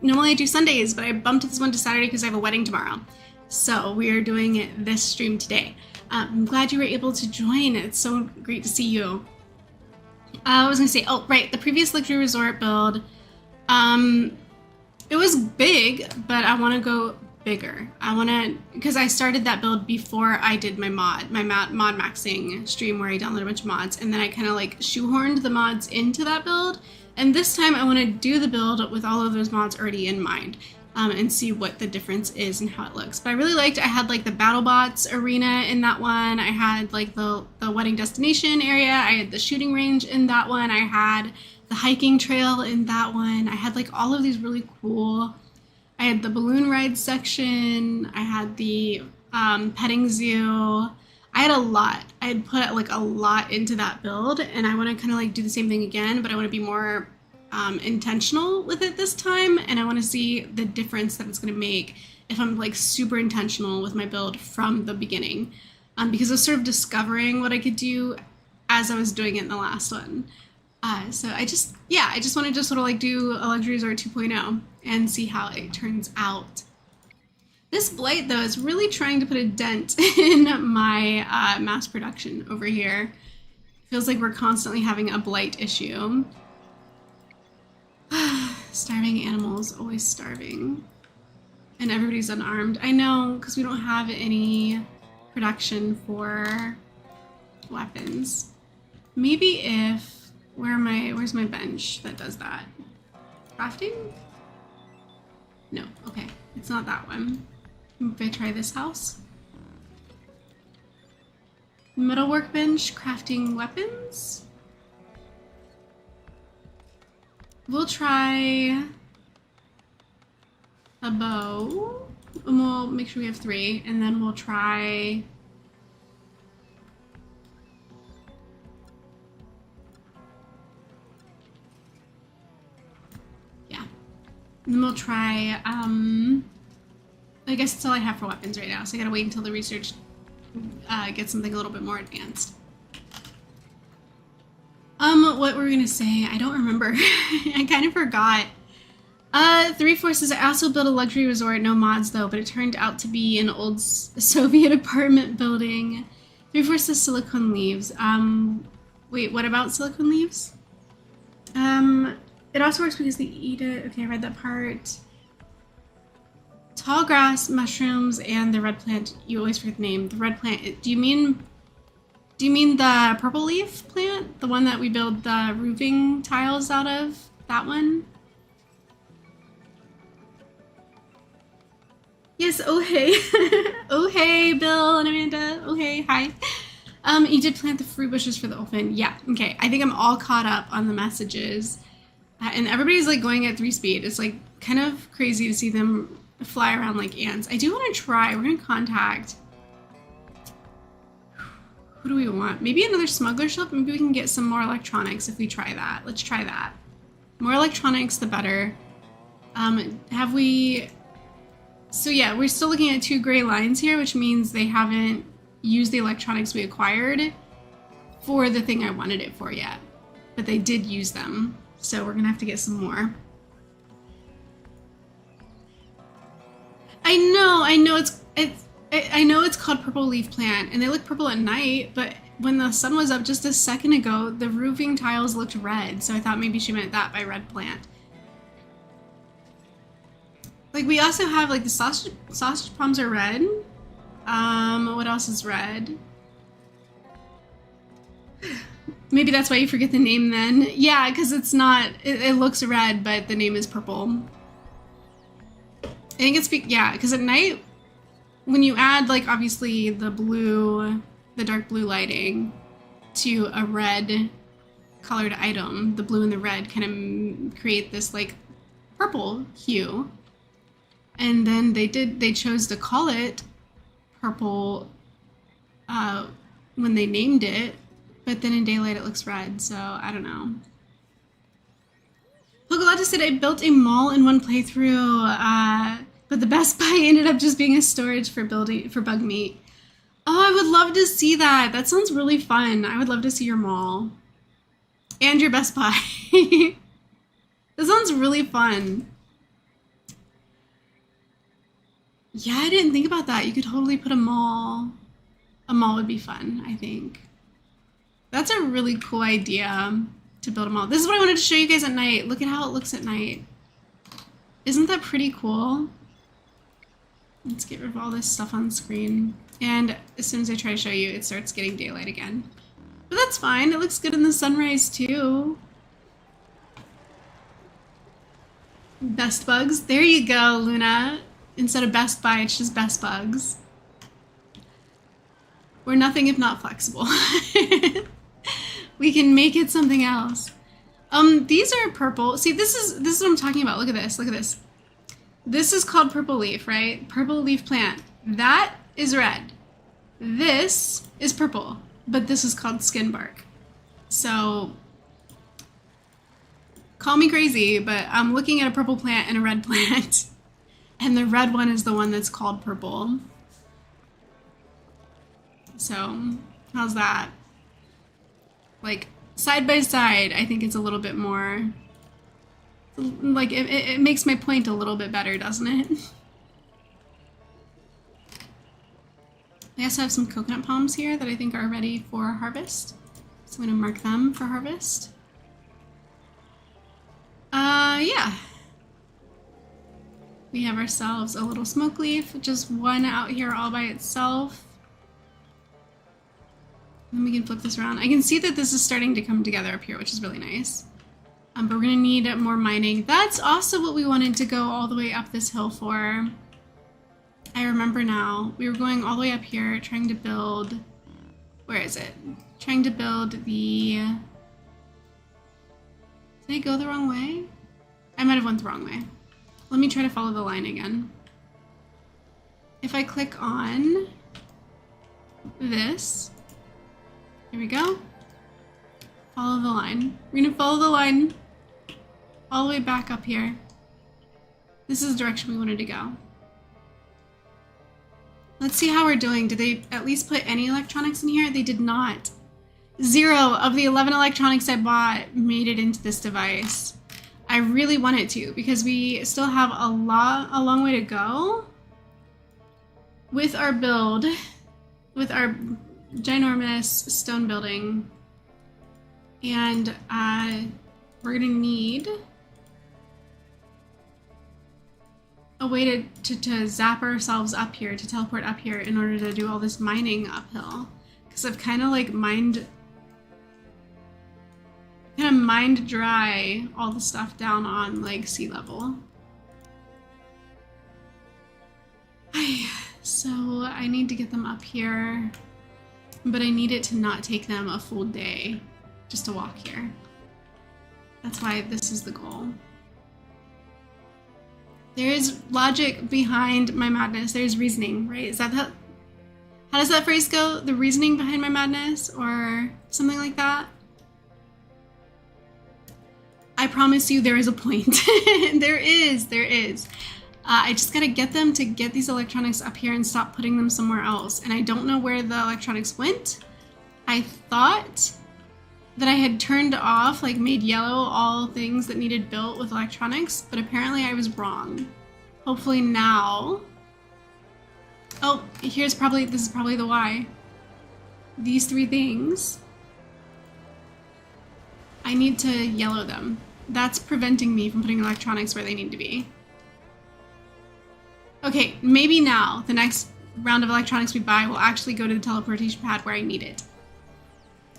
Normally I do Sundays, but I bumped this one to Saturday because I have a wedding tomorrow. So we are doing this stream today. I'm glad you were able to join. It's so great to see you. I was gonna say, oh right, the previous luxury resort build, it was big, but I want to go bigger. I want to, because I started that build before I did my mod maxing stream where I downloaded a bunch of mods, and then I kind of like shoehorned the mods into that build. And this time I want to do the build with all of those mods already in mind, and see what the difference is and how it looks. But I really liked, I had like the BattleBots arena in that one. I had like the wedding destination area. I had the shooting range in that one. I had the hiking trail in that one. I had like all of these really cool I had the balloon ride section. I had the petting zoo. I had a lot. I had put like a lot into that build, and I want to kind of like do the same thing again, but I want to be more intentional with it this time, and I want to see the difference that it's going to make if I'm like super intentional with my build from the beginning, because I was sort of discovering what I could do as I was doing it in the last one. So I just wanted to sort of like do a luxury resort 2.0 and see how it turns out. This blight, though, is really trying to put a dent in my mass production over here. Feels like we're constantly having a blight issue. Starving animals, always starving. And everybody's unarmed. I know, because we don't have any production for weapons. Maybe if... where's my bench that does that? Crafting? No, okay. It's not that one. If I try this house. Metal workbench, crafting weapons. We'll try a bow. And we'll make sure we have 3. And then we'll try... yeah. And then we'll try... I guess that's all I have for weapons right now, so I gotta wait until the research gets something a little bit more advanced. What were we gonna say? I don't remember. I kind of forgot. 3-4 says, I also built a luxury resort, no mods though, but it turned out to be an old Soviet apartment building. 3-4 says silicone leaves. Wait, what about silicone leaves? It also works because they eat it. Okay, I read that part. Tall grass, mushrooms, and the red plant. You always forget the name. The red plant. Do you mean the purple leaf plant? The one that we build the roofing tiles out of? That one? Yes, oh hey. Oh hey, Bill and Amanda. Oh hey, hi. You did plant the fruit bushes for the open. Yeah, okay. I think I'm all caught up on the messages. And everybody's like going at 3 speed. It's like kind of crazy to see them fly around like ants. I do want to try. We're going to contact... who do we want? Maybe another smuggler ship? Maybe we can get some more electronics if we try that. Let's try that. More electronics, the better. Have we... so yeah, we're still looking at 2 gray lines here, which means they haven't used the electronics we acquired for the thing I wanted it for yet. But they did use them. So we're going to have to get some more. I know it's called purple leaf plant, and they look purple at night, but when the sun was up just a second ago, the roofing tiles looked red, so I thought maybe she meant that by red plant. Like, we also have, like, the sausage palms are red. What else is red? Maybe that's why you forget the name then. Yeah, because it's not, it looks red, but the name is purple. I think it's, yeah, because at night, when you add, like, obviously the blue, the dark blue lighting to a red colored item, the blue and the red kind of create this, like, purple hue. And then they chose to call it purple when they named it, but then in daylight it looks red, so I don't know. Pogalata said, I built a mall in one playthrough, but the Best Buy ended up just being a storage for bug meat. Oh, I would love to see that. That sounds really fun. I would love to see your mall. And your Best Buy. That sounds really fun. Yeah, I didn't think about that. You could totally put a mall. A mall would be fun, I think. That's a really cool idea to build a mall. This is what I wanted to show you guys at night. Look at how it looks at night. Isn't that pretty cool? Let's get rid of all this stuff on screen. And as soon as I try to show you, it starts getting daylight again. But that's fine. It looks good in the sunrise too. Best Bugs. There you go, Luna. Instead of Best Buy, it's just Best Bugs. We're nothing if not flexible. We can make it something else. These are purple. See, this is what I'm talking about. Look at this. Look at this. This is called purple leaf, right? Purple leaf plant. That is red. This is purple, but this is called skin bark. So call me crazy, but I'm looking at a purple plant and a red plant, and the red one is the one that's called purple. So how's that? Like side by side, I think it's a little bit more, like it makes my point a little bit better, doesn't it? I also have some coconut palms here that I think are ready for harvest. So I'm gonna mark them for harvest. Yeah. We have ourselves a little smoke leaf, just one out here all by itself. Then we can flip this around. I can see that this is starting to come together up here, which is really nice. But we're gonna need more mining. That's also what we wanted to go all the way up this hill for. I remember now. We were going all the way up here trying to build, where is it? Trying to build the, did I go the wrong way? I might have went the wrong way. Let me try to follow the line again. If I click on this, here we go. Follow the line. We're gonna follow the line all the way back up here. This is the direction we wanted to go. Let's see how we're doing. Did they at least put any electronics in here? They did not. 0 of the 11 electronics I bought made it into this device. I really want it to, because we still have a long way to go with our build, with our ginormous stone building. And we're gonna need a way to zap ourselves up here, to teleport up here in order to do all this mining uphill. Because I've kind of like mined dry all the stuff down on like sea level. So I need to get them up here, but I need it to not take them a full day just to walk here. That's why this is the goal. There is logic behind my madness. There's reasoning, right? Is that how does that phrase go? The reasoning behind my madness, or something like that? I promise you there is a point. There is. I just gotta get them to get these electronics up here and stop putting them somewhere else. And I don't know where the electronics went. I thought that I had turned off, like made yellow all things that needed built with electronics, but apparently I was wrong. Hopefully now. Oh, this is probably the why. These 3 things, I need to yellow them. That's preventing me from putting electronics where they need to be. Okay, maybe now the next round of electronics we buy will actually go to the teleportation pad where I need it.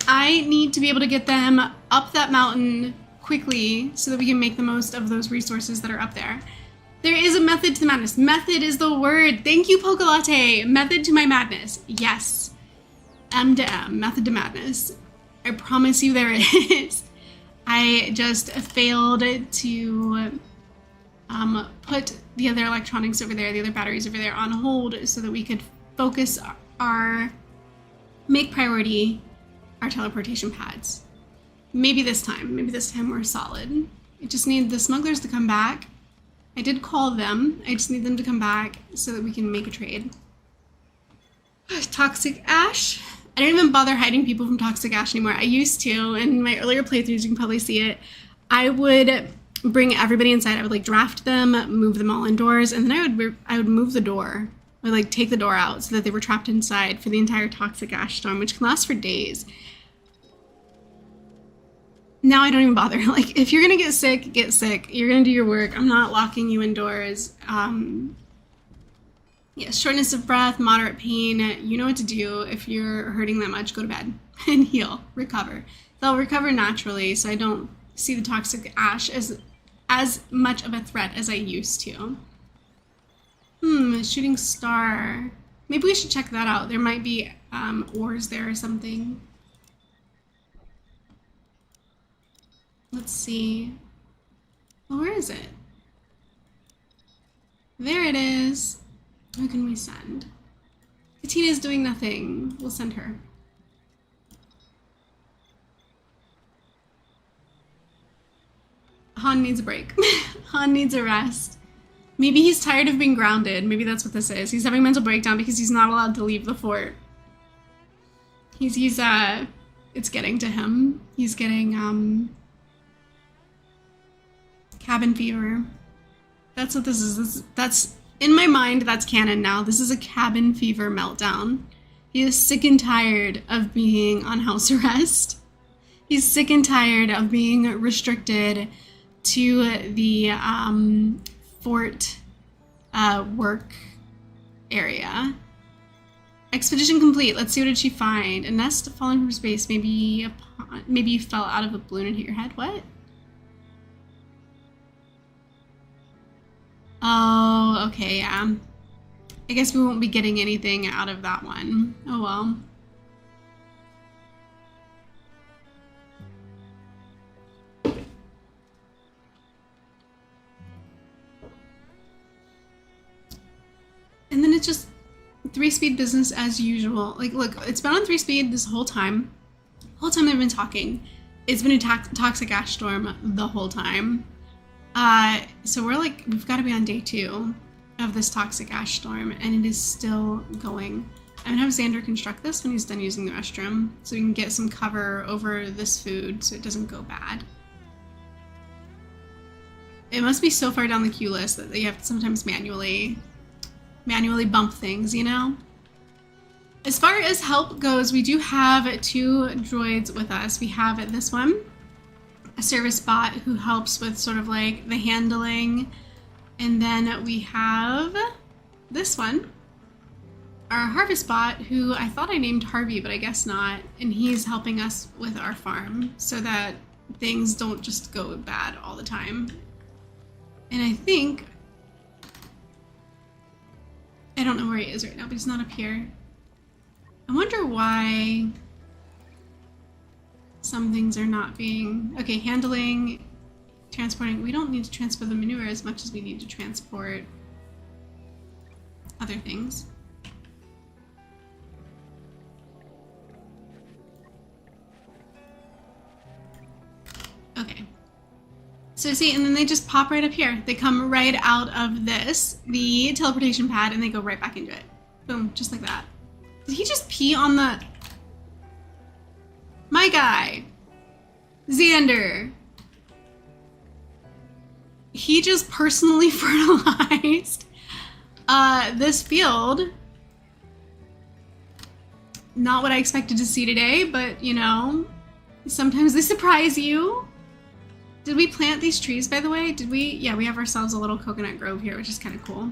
I need to be able to get them up that mountain quickly so that we can make the most of those resources that are up there. There is a method to the madness. Method is the word. Thank you, Poke Latte. Method to my madness. Yes. M to M. Method to madness. I promise you there is. I just failed to put the other electronics over there, the other batteries over there on hold so that we could focus make priority our teleportation pads. Maybe this time we're solid. I just need the smugglers to come back. I did call them. I just need them to come back so that we can make a trade. Toxic Ash. I don't even bother hiding people from Toxic Ash anymore. I used to. In my earlier playthroughs, you can probably see it. I would bring everybody inside. I would like draft them, move them all indoors, and then I would move the door. I would like take the door out so that they were trapped inside for the entire Toxic Ash storm, which can last for days. Now I don't even bother. Like, if you're gonna get sick, get sick. You're gonna do your work. I'm not locking you indoors. Yeah, shortness of breath, moderate pain. You know what to do. If you're hurting that much, go to bed and heal, recover. They'll recover naturally, so I don't see the Toxic Ash as much of a threat as I used to. Shooting star. Maybe we should check that out. There might be ores there or something. Let's see. Well, where is it? There it is. Who can we send? Katina is doing nothing. We'll send her. Han needs a break. Han needs a rest. Maybe he's tired of being grounded. Maybe that's what this is. He's having a mental breakdown because he's not allowed to leave the fort. It's getting to him. He's getting, cabin fever. That's what this is. That's, in my mind, that's canon now. This is a cabin fever meltdown. He is sick and tired of being on house arrest. He's sick and tired of being restricted to the fort work area. Expedition complete. Let's see, what did she find? A nest fallen from space. Maybe you fell out of a balloon and hit your head. What? Oh, okay, yeah. I guess we won't be getting anything out of that one. Oh well. And then it's just 3-speed business as usual. Like, look, it's been on 3-speed this whole time. The whole time they've been talking. It's been a toxic ash storm the whole time. So we've got to be on day 2 of this toxic ash storm, and it is still going. I'm gonna have Xander construct this when he's done using the restroom, so we can get some cover over this food so it doesn't go bad. It must be so far down the queue list that you have to sometimes manually bump things, you know? As far as help goes, we do have 2 droids with us. We have this one, a service bot who helps with sort of like the handling. And then we have this one, our harvest bot, who I thought I named Harvey, but I guess not. And he's helping us with our farm so that things don't just go bad all the time. And I think, I don't know where he is right now, but he's not up here. I wonder why some things are not being, okay, handling, transporting. We don't need to transport the manure as much as we need to transport other things. Okay. So see, and then they just pop right up here. They come right out of the teleportation pad, and they go right back into it. Boom, just like that. Did he just pee on the... My guy. Xander. He just personally fertilized this field. Not what I expected to see today, but you know, sometimes they surprise you. Did we plant these trees, by the way? Did we? Yeah, we have ourselves a little coconut grove here, which is kind of cool.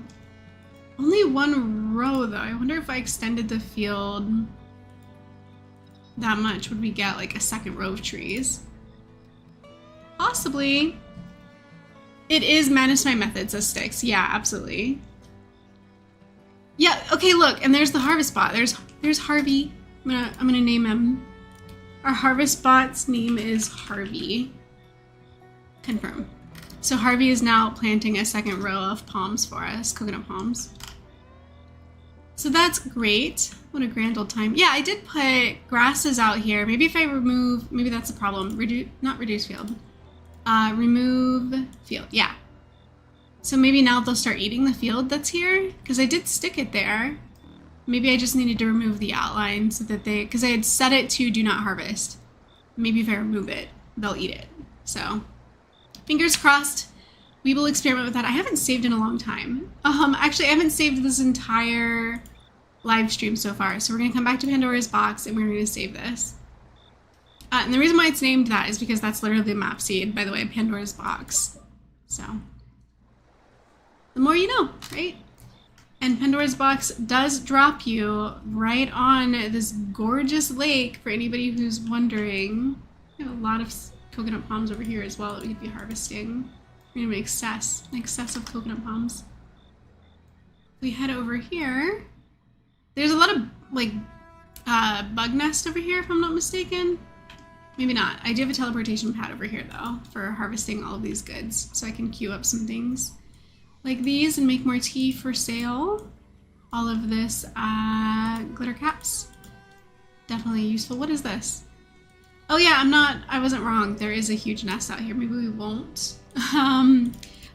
Only 1 row, though. I wonder if I extended the field that much, would we get like a 2nd row of trees? Possibly. It is manage my methods as sticks. Yeah, absolutely. Yeah, okay, look, and there's the harvest bot. There's Harvey. I'm gonna name him. Our harvest bot's name is Harvey. Confirm. So Harvey is now planting a 2nd row of palms for us, coconut palms. So that's great. What a grand old time. Yeah, I did put grasses out here. Maybe if I remove, maybe that's a problem. Not reduce field. Remove field, yeah. So maybe now they'll start eating the field that's here, because I did stick it there. Maybe I just needed to remove the outline so that because I had set it to do not harvest. Maybe if I remove it, they'll eat it. So, fingers crossed, we will experiment with that. I haven't saved in a long time. Actually, I haven't saved this entire live stream so far, so we're gonna come back to Pandora's box and we're gonna save this. And the reason why it's named that is because that's literally the map seed, by the way, Pandora's box. So, the more you know, right? And Pandora's box does drop you right on this gorgeous lake for anybody who's wondering. We have a lot of coconut palms over here as well that we could be harvesting. We're gonna make excess of coconut palms. We head over here. There's a lot of like bug nest over here, if I'm not mistaken. Maybe not. I do have a teleportation pad over here though for harvesting all of these goods, so I can queue up some things. like these and make more tea for sale. All of this glitter caps. Definitely useful. What is this? Oh yeah, I wasn't wrong. There is a huge nest out here. Maybe we won't.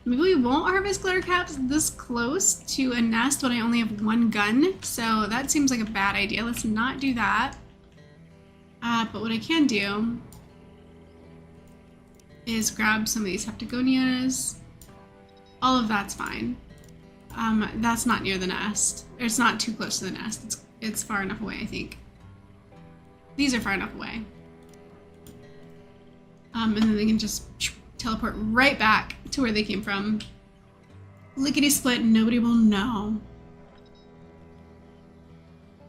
Maybe we won't harvest glitter caps this close to a nest when I only have one gun. So that seems like a bad idea. Let's not do that. But what I can do is grab some of these heptagonias. All of that's fine. That's not near the nest. It's not too close to the nest. It's far enough away, I think. These are far enough away. And then they can just teleport right back to where they came from. Lickety split, nobody will know.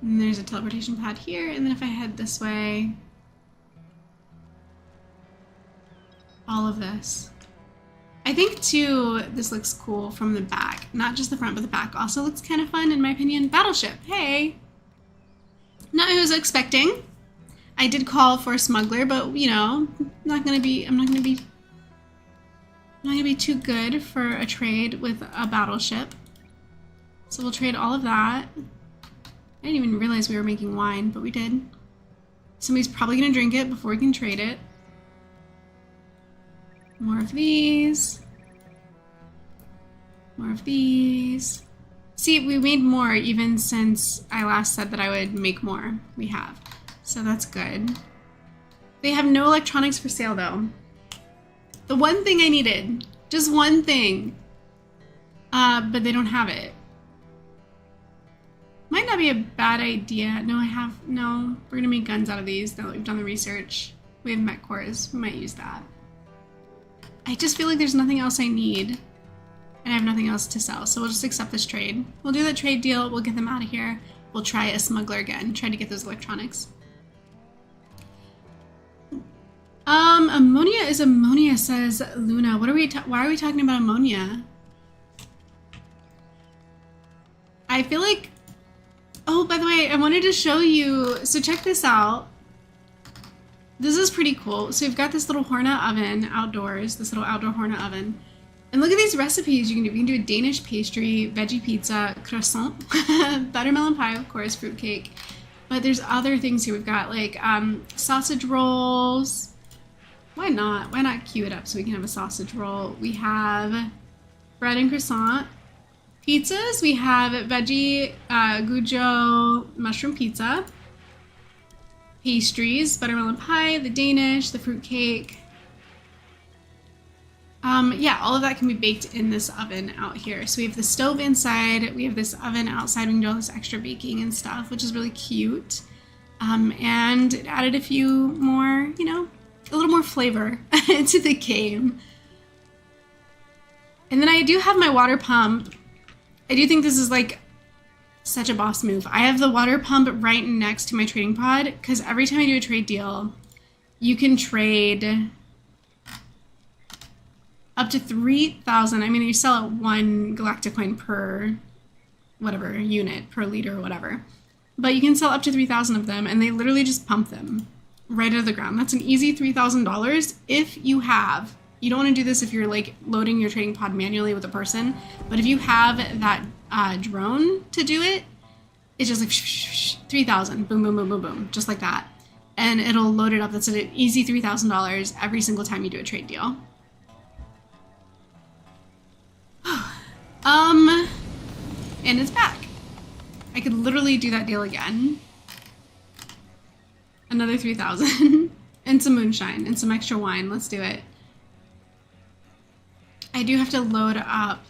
And there's a teleportation pad here, and then if I head this way, all of this. I think too, this looks cool from the back. Not just the front, but the back also looks kind of fun in my opinion. Battleship, hey! Not who I was expecting. I did call for a smuggler, but you know, I'm not gonna be too good for a trade with a battleship. So we'll trade all of that. I didn't even realize we were making wine, but we did. Somebody's probably gonna drink it before we can trade it. More of these. More of these. See, we made more even since I last said that I would make more. We have. So that's good. They have no electronics for sale though. The one thing I needed. Just one thing. But they don't have it. Might not be a bad idea. No, we're gonna make guns out of these now that we've done the research. We have mech cores. We might use that. I just feel like there's nothing else I need. And I have nothing else to sell. So we'll just accept this trade. We'll do the trade deal. We'll get them out of here. We'll try a smuggler again. Try to get those electronics. Ammonia is ammonia, says Luna. Why are we talking about ammonia? I feel like... Oh, by the way, I wanted to show you... So check this out. This is pretty cool. So we've got this little Horna oven outdoors, this little outdoor Horna oven. And look at these recipes you can do. We can do a Danish pastry, veggie pizza, croissant, buttermelon pie, of course, fruitcake. But there's other things here. We've got like sausage rolls. Why not? Why not queue it up so we can have a sausage roll? We have bread and croissant. Pizzas, we have veggie gujo mushroom pizza. Pastries, buttermelon pie, the Danish, the fruitcake. Yeah, all of that can be baked in this oven out here. So we have the stove inside, we have this oven outside, we can do all this extra baking and stuff, which is really cute. And it added a few more, you know, a little more flavor to the game. And then I do have my water pump. I do think this is like such a boss move. I have the water pump right next to my trading pod because every time I do a trade deal, you can trade up to 3,000. I mean, you sell at 1 galactic coin per whatever unit, per liter or whatever. But you can sell up to 3,000 of them, and they literally just pump them right out of the ground. That's an easy $3,000 if you have. You don't want to do this if you're like loading your trading pod manually with a person, but if you have that drone to do it, it's just like 3,000, boom, boom, boom, boom, boom, just like that. And it'll load it up. That's an easy $3,000 every single time you do a trade deal. And it's back. I could literally do that deal again. Another 3,000 and some moonshine and some extra wine. Let's do it. I do have to load up.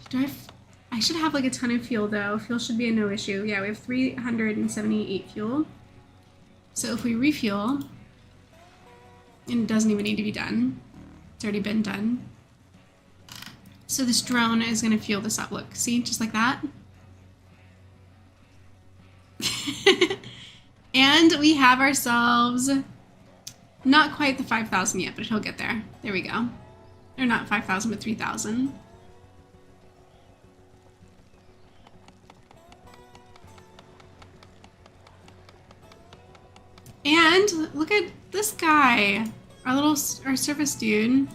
I should have like a ton of fuel though. Fuel should be a no issue. Yeah, we have 378 fuel. So if we refuel, and it doesn't even need to be done. It's already been done. So this drone is gonna fuel this up. Look, see, just like that. And we have ourselves, not quite the 5,000 yet, but he'll get there. There we go. Or not 5,000, but 3,000. And look at this guy, our surface dude.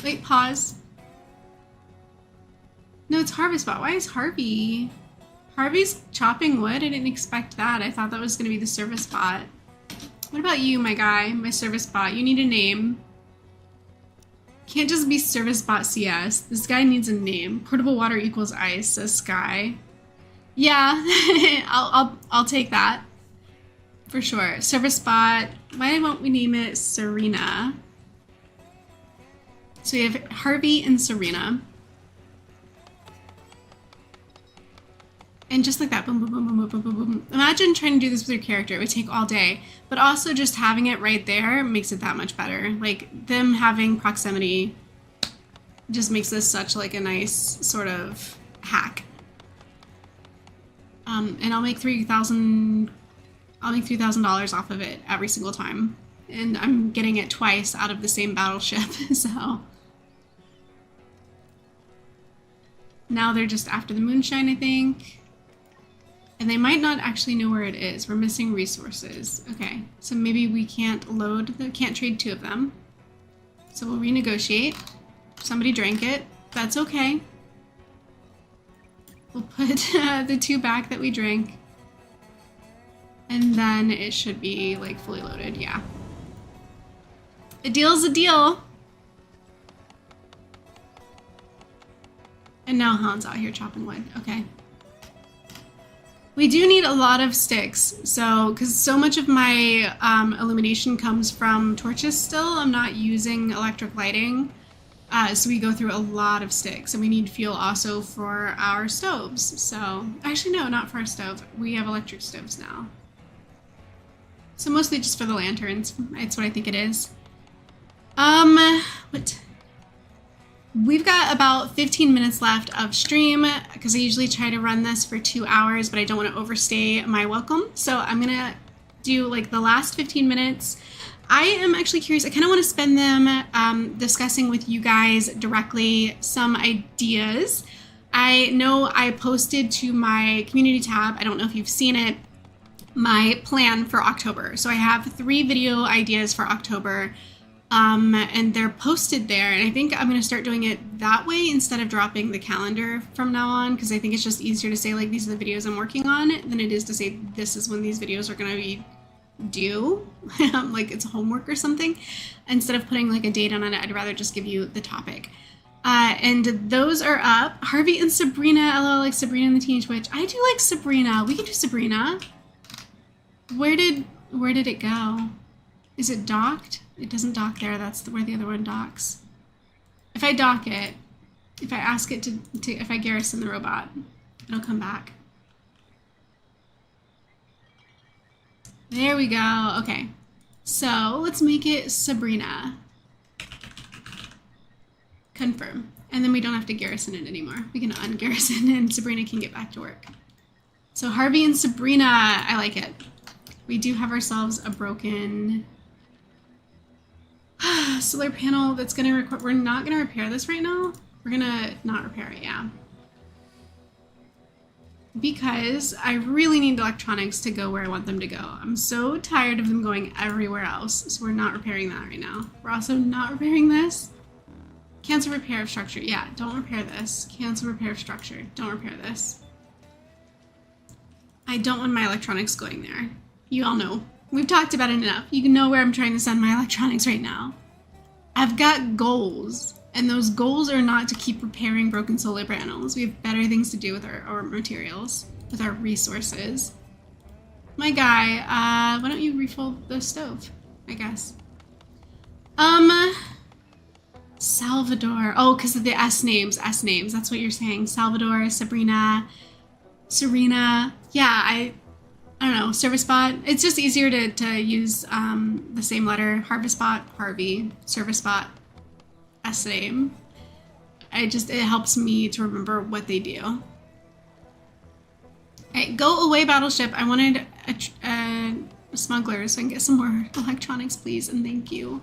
Wait, pause. No, No, it's Harvest Bot. Why is Harvey? Harvey's chopping wood? I didn't expect that. I thought that was going to be the service bot. What about you, my guy? My service bot. You need a name. Can't just be service bot CS. This guy needs a name. Portable water equals ice, says Sky. Yeah, I'll take that. For sure. Service bot. Why won't we name it Serena? So we have Harvey and Serena. And just like that, boom, boom, boom, boom, boom, boom, boom, boom. Imagine trying to do this with your character. It would take all day. But also just having it right there makes it that much better. Like, them having proximity just makes this such like a nice sort of hack. And I'll make $3,000 off of it every single time. And I'm getting it twice out of the same battleship, so. Now they're just after the moonshine, I think. And they might not actually know where it is. We're missing resources. Okay, so maybe we can't can't trade 2 of them. So we'll renegotiate. Somebody drank it. That's okay. We'll put the 2 back that we drank. And then it should be like fully loaded, yeah. A deal's a deal. And now Han's out here chopping wood, okay. We do need a lot of sticks, so, because so much of my illumination comes from torches still. I'm not using electric lighting, so we go through a lot of sticks, and we need fuel also for our stoves. So, actually no, not for our stove. We have electric stoves now. So mostly just for the lanterns. It's what I think it is. What? We've got about 15 minutes left of stream because I usually try to run this for 2 hours, but I don't want to overstay my welcome. So I'm going to do like the last 15 minutes. I am actually curious. I kind of want to spend them discussing with you guys directly some ideas. I know I posted to my community tab, I don't know if you've seen it, my plan for October. So I have 3 video ideas for October. And they're posted there, and I think I'm going to start doing it that way instead of dropping the calendar from now on, because I think it's just easier to say like these are the videos I'm working on than it is to say this is when these videos are going to be due, like it's homework or something. Instead of putting like a date on it, I'd rather just give you the topic. And those are up. Harvey and Sabrina, LOL, like Sabrina and the Teenage Witch. I do like Sabrina. We can do Sabrina. Where did it go? Is it docked? It doesn't dock there. That's where the other one docks. If I dock it, if I ask it to if I garrison the robot, it'll come back. There we go. Okay. So let's make it Sabrina. Confirm. And then we don't have to garrison it anymore. We can ungarrison and Sabrina can get back to work. So Harvey and Sabrina, I like it. We do have ourselves a broken solar panel that's going to require, we're not going to repair this right now. We're going to not repair it, yeah. Because I really need electronics to go where I want them to go. I'm so tired of them going everywhere else, so we're not repairing that right now. We're also not repairing this. Cancel repair of structure. Yeah, don't repair this. Cancel repair of structure. Don't repair this. I don't want my electronics going there. You all know. We've talked about it enough. You can know where I'm trying to send my electronics right now. I've got goals, and those goals are not to keep repairing broken solar panels. We have better things to do with our materials, with our resources. My guy, why don't you refill the stove, I guess. Salvador. Oh, because of the S names. That's what you're saying. Salvador, Sabrina, Serena. Yeah, I don't know, service bot. It's just easier to use the same letter. Harvest bot, Harvey, service bot, S name. It helps me to remember what they do. Hey, go away, battleship. I wanted a smuggler so I can get some more electronics, please, and thank you.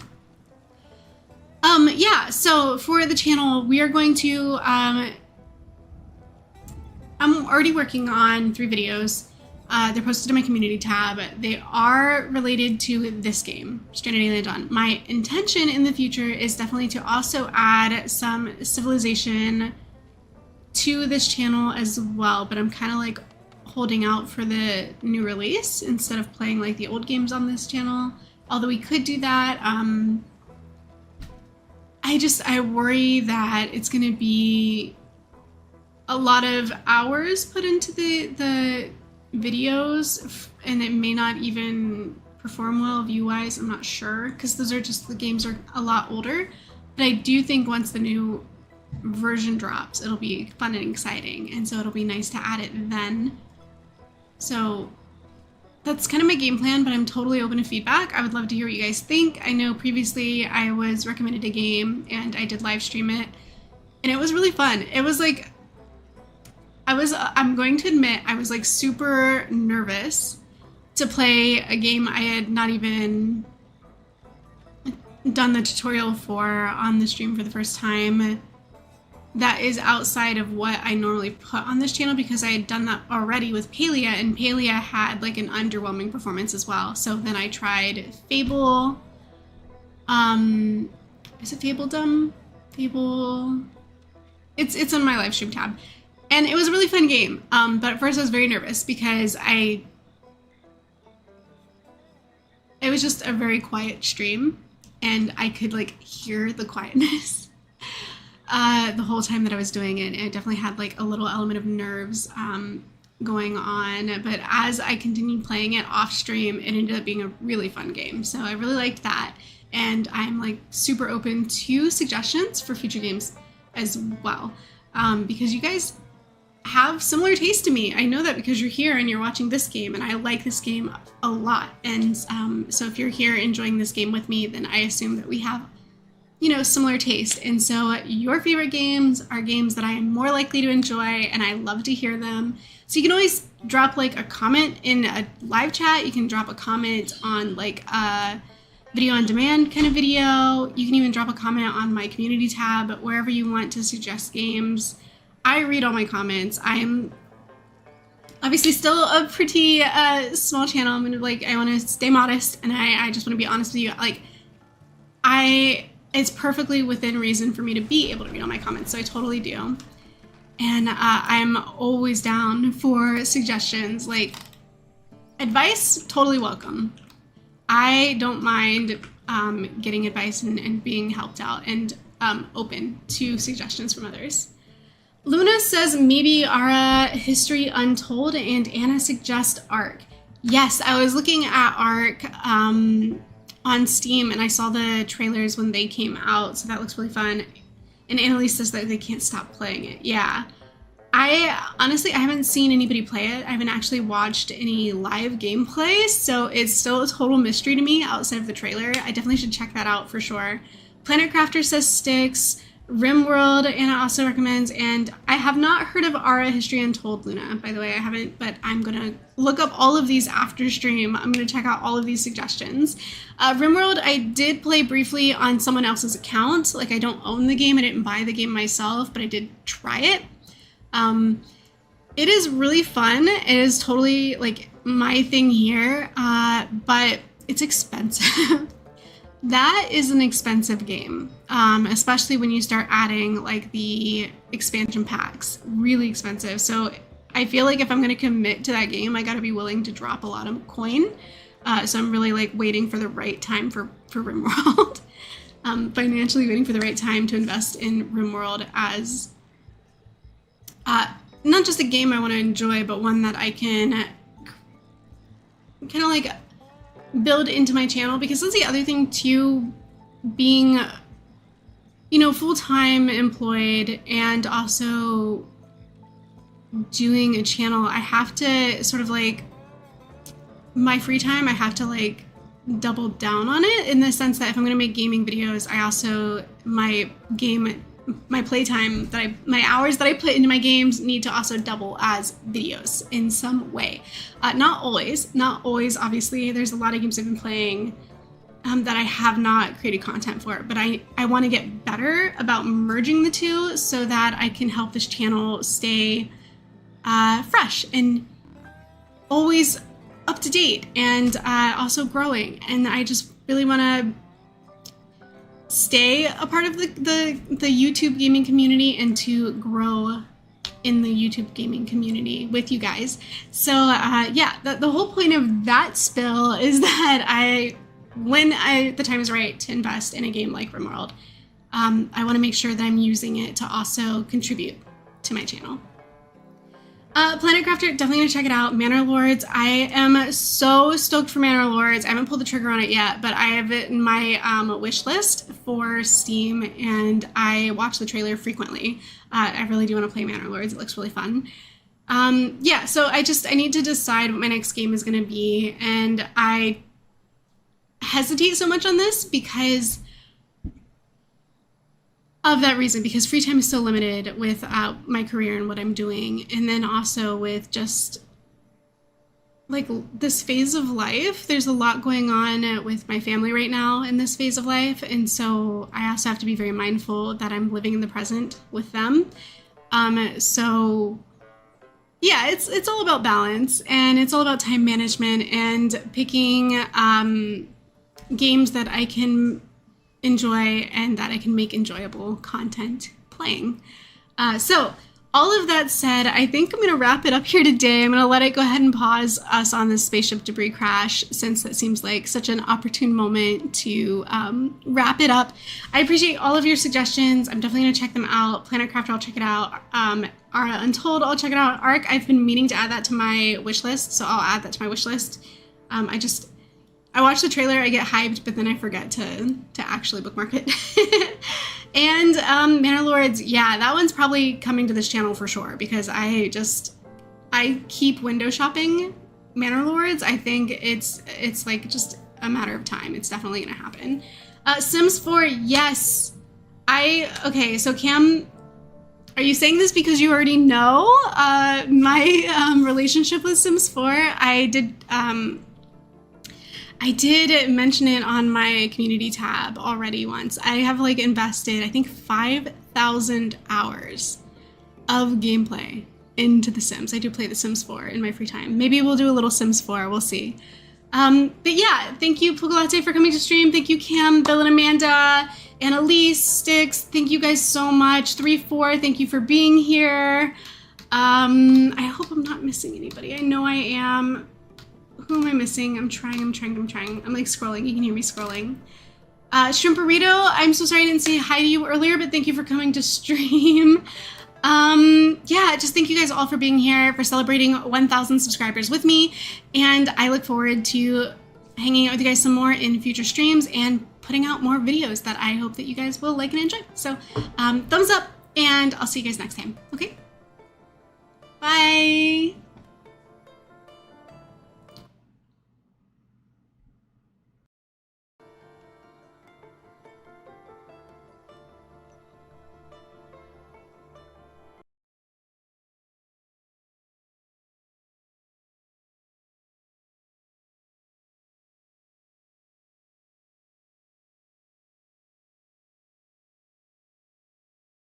Yeah, so for the channel, we are going to, I'm already working on 3 videos. They're posted in my community tab. They are related to this game, Stranded Alien Dawn. My intention in the future is definitely to also add some Civilization to this channel as well, but I'm kind of like holding out for the new release instead of playing like the old games on this channel. Although we could do that. I worry that it's going to be a lot of hours put into the videos, and it may not even perform well view-wise. I'm not sure, because the games are a lot older. But I do think once the new version drops, it'll be fun and exciting, and so it'll be nice to add it then. So that's kind of my game plan, but I'm totally open to feedback. I would love to hear what you guys think. I know previously I was recommended a game and I did live stream it, and it was really fun. It was like, I'm going to admit, I was like super nervous to play a game I had not even done the tutorial for on the stream for the first time. That is outside of what I normally put on this channel, because I had done that already with Palia, and Palia had like an underwhelming performance as well. So then I tried Fable. Is it Fabledom? Fable. It's on my live stream tab, and it was a really fun game. But at first I was very nervous because it was just a very quiet stream, and I could like hear the quietness the whole time that I was doing it. It definitely had like a little element of nerves going on, but as I continued playing it off stream, it ended up being a really fun game. So I really liked that, and I'm like super open to suggestions for future games as well, because you guys have similar taste to me. I know that because you're here and you're watching this game, and I like this game a lot. And so if you're here enjoying this game with me, then I assume that we have, you know, similar taste. And so your favorite games are games that I am more likely to enjoy, and I love to hear them. So you can always drop like a comment in a live chat. You can drop a comment on like a video on demand kind of video. You can even drop a comment on my community tab, wherever you want to suggest games. I read all my comments. I am obviously still a pretty small channel. I want to stay modest, and I just want to be honest with you. Like, it's perfectly within reason for me to be able to read all my comments, so I totally do. And I'm always down for suggestions. Like, advice, totally welcome. I don't mind getting advice and being helped out, and open to suggestions from others. Luna says maybe Ara History Untold, and Anna suggests Ark. Yes, I was looking at Ark on Steam, and I saw the trailers when they came out, so that looks really fun. And Annalise says that they can't stop playing it. Yeah. I haven't seen anybody play it. I haven't actually watched any live gameplay, so it's still a total mystery to me outside of the trailer. I definitely should check that out for sure. Planet Crafter says Styx. RimWorld, Anna also recommends, and I have not heard of Ara History Untold, Luna, by the way. I haven't, but I'm gonna look up all of these after stream. I'm gonna check out all of these suggestions. RimWorld, I did play briefly on someone else's account. Like, I don't own the game, I didn't buy the game myself, but I did try it. It is really fun. It is totally like my thing here, but it's expensive. That is an expensive game, especially when you start adding like the expansion packs. Really expensive. So I feel like if I'm going to commit to that game, I got to be willing to drop a lot of coin. So I'm really like waiting for the right time for RimWorld. Financially waiting for the right time to invest in RimWorld as not just a game I want to enjoy, but one that I can kind of like build into my channel. Because that's the other thing too, being, you know, full-time employed and also doing a channel, I have to sort of like, my free time, I have to like double down on it, in the sense that if I'm going to make gaming videos, I also, my playtime my hours that I put into my games need to also double as videos in some way. Not always, obviously. There's a lot of games I've been playing that I have not created content for, but I want to get better about merging the two so that I can help this channel stay fresh and always up to date, and also growing. And I just really want to stay a part of the YouTube gaming community and to grow in the YouTube gaming community with you guys. So yeah, the whole point of that spill is that when the time is right to invest in a game like RimWorld, I want to make sure that I'm using it to also contribute to my channel. Planet Crafter, definitely gonna check it out. Manor Lords, I am so stoked for Manor Lords. I haven't pulled the trigger on it yet, but I have it in my wish list for Steam, and I watch the trailer frequently. I really do want to play Manor Lords. It looks really fun. Yeah, so I need to decide what my next game is gonna be, and I hesitate so much on this because of that reason, because free time is so limited with my career and what I'm doing, and then also with just like this phase of life. There's a lot going on with my family right now in this phase of life, and so I also have to be very mindful that I'm living in the present with them. So yeah, it's all about balance, and it's all about time management and picking games that I can enjoy and that I can make enjoyable content playing. So all of that said, I think I'm going to wrap it up here today. I'm going to let it go ahead and pause us on this spaceship debris crash, since that seems like such an opportune moment to wrap it up. I appreciate all of your suggestions. I'm definitely going to check them out. Planet Crafter, I'll check it out. Ara Untold, I'll check it out. Arc, I've been meaning to add that to my wish list, so I'll add that to my wish list. I watch the trailer, I get hyped, but then I forget to actually bookmark it. And Manor Lords, yeah, that one's probably coming to this channel for sure, because I keep window shopping Manor Lords. I think it's like just a matter of time. It's definitely gonna happen. Sims 4, yes. Okay, so Cam, are you saying this because you already know my relationship with Sims 4? I did mention it on my community tab already once. I have like invested, I think, 5,000 hours of gameplay into The Sims. I do play The Sims 4 in my free time. Maybe we'll do a little Sims 4, we'll see. But yeah, thank you Pugalatte for coming to stream. Thank you Cam, Bill and Amanda, Annalise, Styx, thank you guys so much. 3-4, thank you for being here. I hope I'm not missing anybody. I know I am. Who am I missing? I'm trying. I'm like scrolling. You can hear me scrolling. Shrimperito, I'm so sorry I didn't say hi to you earlier, but thank you for coming to stream. Yeah, just thank you guys all for being here, for celebrating 1,000 subscribers with me. And I look forward to hanging out with you guys some more in future streams and putting out more videos that I hope that you guys will like and enjoy. So thumbs up, and I'll see you guys next time. Okay? Bye.